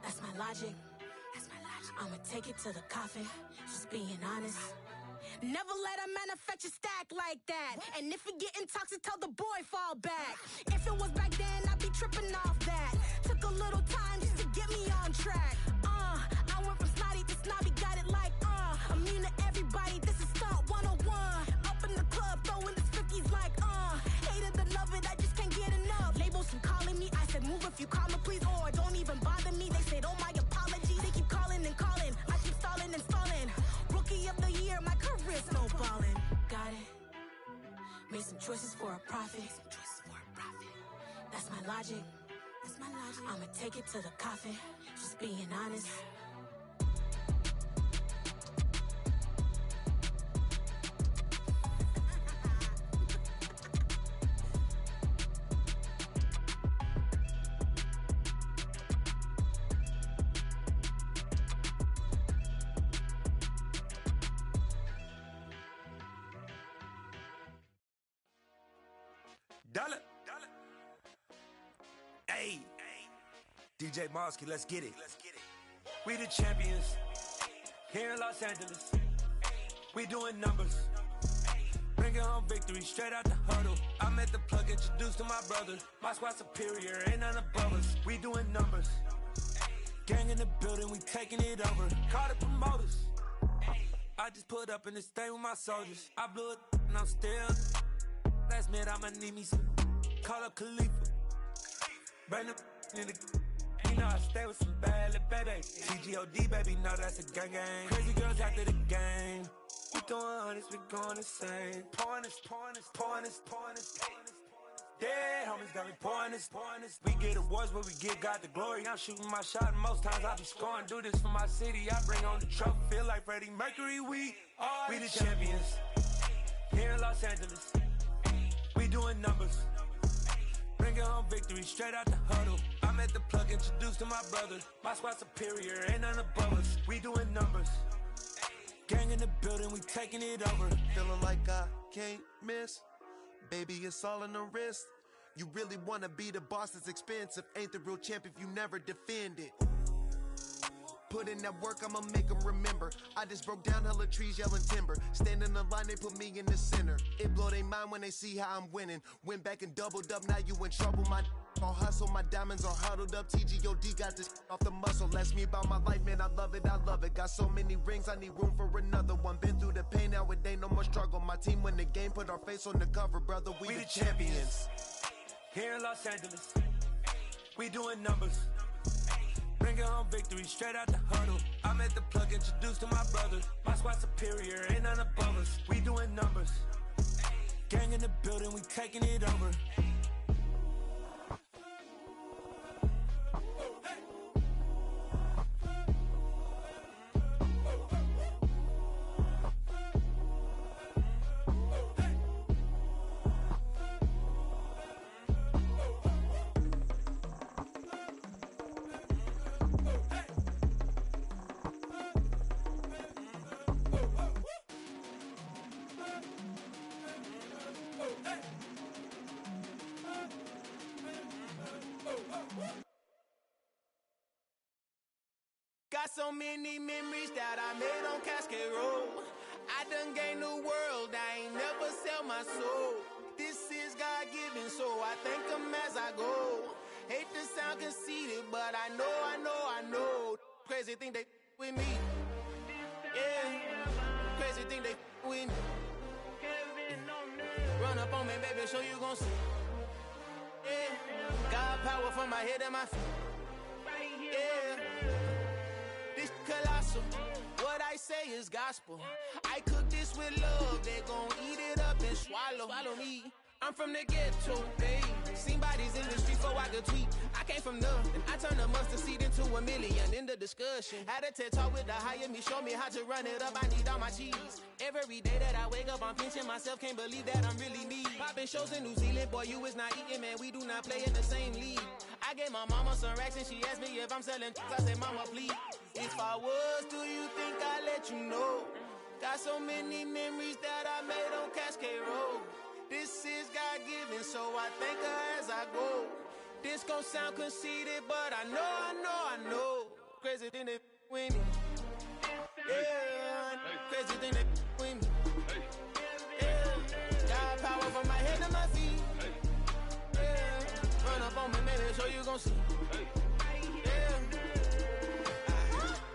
F: That's my logic. I'ma take it to the coffin, just being honest. Never let a manufacture stack like that. And if it getting toxic, tell the boy fall back. If it was back then, I'd be tripping off that. Took a little time just to get me on track. I went from snotty to snobby, got it like, immune to everybody, this is stunt 101. Up in the club, throwing this 50s like, hate it, love it, I just can't get enough. Labels keep calling me, I said move if you call me, please, or don't even bother me. They said, oh my apologies, they keep calling and calling. I keep stalling and stalling. Rookie of the year, my career snowballing. Got it. Made some choices for a profit. That's my logic. I'ma take it to the coffin, just being honest.
G: Dollar. Hey. DJ Mosky, let's get it. We the champions. Here in Los Angeles. We doing numbers. Bringing home victory straight out the huddle. I'm at the plug, introduced to my brother. My squad superior, ain't none above us. We doing numbers. Gang in the building, we taking it over. Call the promoters. I just put up in this thing with my soldiers. I blew it and I'm still. Last minute I'ma need me some. Call up Khalifa. Bring them in the. You know I stay with some bad little baby. TGOD baby, know that's a gang gang. Crazy girls after the game. We doing hundreds, we going insane. Pouring this. Dead homies got me pouring this. We get awards, but we give God the glory. I'm shooting my shot, and most times I be scoring. Do this for my city, I bring on the trophy. Feel like Freddie Mercury, we the champions. Here in Los Angeles, we doing numbers. Bringing home victory straight out the huddle. I'm at the plug, introduced to my brother. My squad superior, ain't none above us. We doing numbers. Gang in the building, we taking it over.
T: Feeling like I can't miss. Baby, it's all in the wrist. You really wanna be the boss, it's expensive. Ain't the real champ if you never defend it. Put in that work, I'ma make them remember. I just broke down hella trees, yelling timber. Stand in the line, they put me in the center. It blow their mind when they see how I'm winning. Went back and doubled up, now you in trouble. My all hustle, my diamonds are huddled up. TGOD got this off the muscle. Ask me about my life, man, I love it. Got so many rings, I need room for another one. Been through the pain, now it ain't no more struggle. My team win the game, put our face on the cover, brother. We the champions.
G: Here in Los Angeles, we doing numbers. Bringing home victory straight out the huddle. I'm at the plug, introduced to my brother. My squad superior, ain't none above us. We doing numbers. Gang in the building, we taking it over.
U: Got so many memories that I made on Cascade Road. I done gained the world, I ain't never sell my soul. This is God-given, so I thank him as I go. Hate to sound conceited, but I know. Crazy thing they with me. Yeah, crazy thing they with me. Run up on me, baby, show you gon' see. Yeah, got power from my head and my feet. Yeah. Colossal, what I say is gospel. I cook this with love, they gon' eat it up and swallow me. I'm from the ghetto, babe. Seen bodies in the streets before I could tweet. I came from nothing, I turned a mustard seed into a million. In the discussion, had a TED talk with the higher me, show me how to run it up. I need all my cheese. Every day that I wake up, I'm pinching myself. Can't believe that I'm really me. Popping shows in New Zealand, boy, you is not eating, man. We do not play in the same league. I gave my mama some racks and she asked me if I'm selling. I said, mama, please. If I was, do you think I'd let you know? Got so many memories that I made on Cascade Road. This is God-given, so I thank her as I go. This gon' sound conceited, but I know. Crazy thing they with me. crazy thing that with me. Yeah, got power from my head to my feet. Yeah, run up on me, baby, so you gon' see.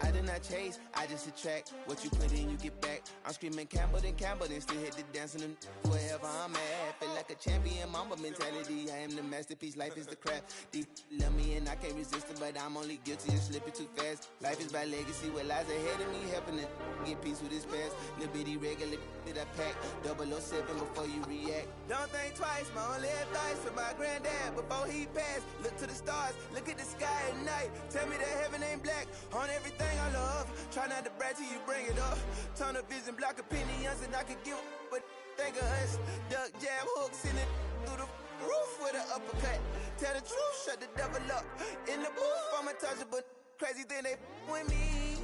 U: I did not chase, I just attract. What you put in, you get back. I'm screaming Campbell, then still hit the dancing and wherever I'm at. Feel like a champion, mamba mentality. I am the masterpiece, life is the crap. Deep love me and I can't resist it, but I'm only guilty of slipping too fast. Life is by legacy, what lies ahead of me, helping it get peace with his past. Little bitty regular that I pack, 007 before you react. Don't think twice, my only advice to my granddad before he passed. Look to the stars, look at the sky at night. Tell me that heaven ain't black on everything I love. Try not to brag till you bring it up. Tunnel vision, block opinions, and I could give but think of us. Duck jab hooks in it through the roof with an uppercut. Tell the truth, shut the devil up. In the booth, I'm untouchable. Crazy thing they with me.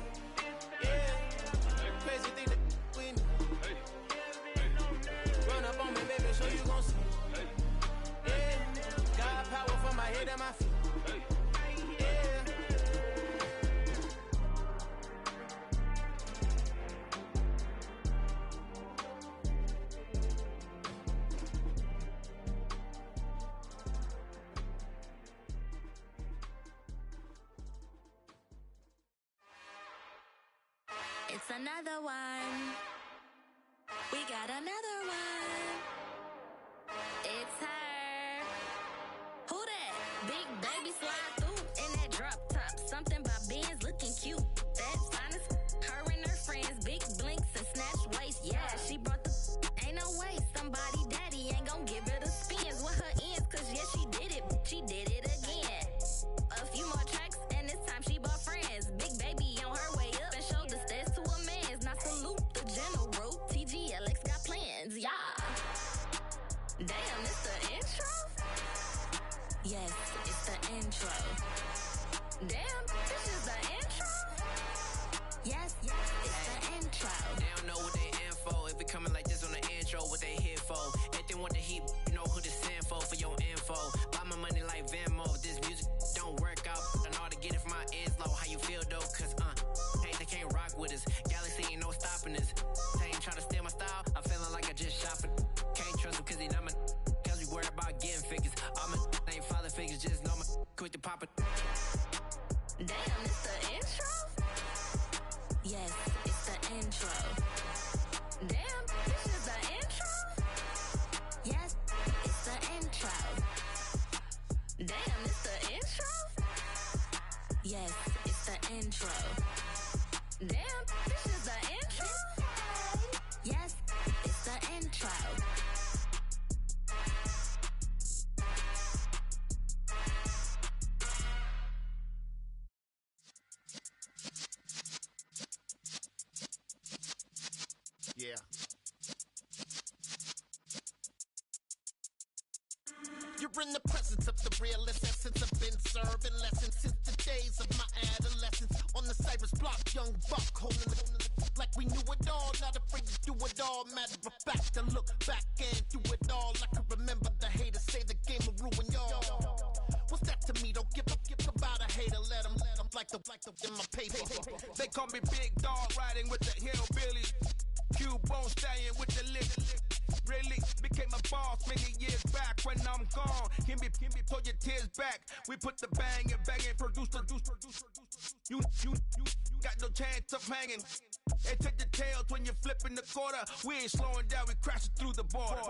U: Yeah, crazy thing they with me. Run up on me, baby, so you gon' see. Yeah, got power from my head to my feet.
C: It's another one. We got another one. It's her. Who that? Big baby slide through in that drop top. Something about Benz looking cute. That's honest. Her and her friends, big blinks and snatch waist. Yeah, she brought the. Ain't no way somebody daddy ain't gon' give her the spins with her ends. Cause yeah, she did it. She did it again. A few more tracks and this time she bought friends. Big baby on her way up and showed the stairs to a man's. Now salute the general. TGLX got plans, yeah. Damn, it's the intro? Yes, it's the intro. Damn, this is the intro? Yes, it's the intro.
U: They don't know what they in for. If it coming like this on the intro, what they here for? Anything want the heat, you know who to send for your info. Buy my money like Venmo. This music don't work out. I know how to get it from my ends low. How you feel though? Cause hey, they can't rock with us. Galaxy ain't no stopping us. They ain't trying to steal my style. I'm feeling like I just shopping. Can't trust him cause he not my. Cause we worried about getting figures. All my ain't father figures. Just know my quick to pop it.
C: Damn, it's the intro? Yes, it's the intro. Damn, this is the intro? Yes, it's the intro. Damn, it's the intro? Yes, it's the intro. Damn, this is the intro? Yes, it's the intro.
S: Yeah. You're in the presence of the realest essence. I've been serving lessons since the days of my adolescence. On the Cypress block, young buck holding the like we knew it all. Not afraid to do it all. Matter of fact, to look back and do it all. I can remember the haters say the game will ruin y'all. What's that to me? Don't give about a hater. Let them like the in my paper.
B: They call me Big Dog, riding with the hillbillies. Cubone stallion with the lick. Really became a boss many years back. When I'm gone, can be pull your tears back. We put the bang and produce. You got no chance of hanging. And take the tails when you're flipping the quarter. We ain't slowing down, we crashing through the border.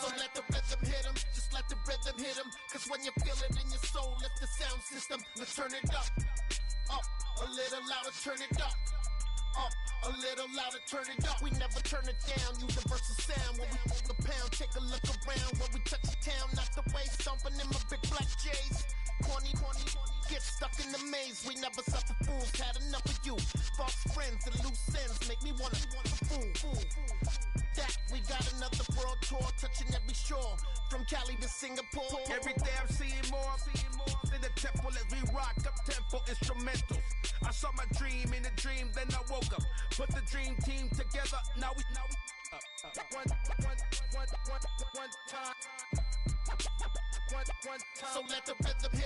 S: So let the rhythm hit him, just let the rhythm hit him. Cause when you feel it in your soul, lift the sound system. Let's turn it up, a little louder, turn it up, a little louder, turn it up. We never turn it down, universal sound. When we hold the pound, take a look around. When we touch the town, not the way, stomping in my big black J's. Corny, get stuck in the maze. We never suffer fools, had enough of you. False friends and loose ends make me wanna fool. That we got another world tour, touching every shore, from Cali to Singapore.
B: Every day I'm seeing more in the temple as we rock up tempo instrumentals. I saw my dream in a dream, then I woke up. Put the dream team together, now we
H: One time. So let the rhythm hit 'em.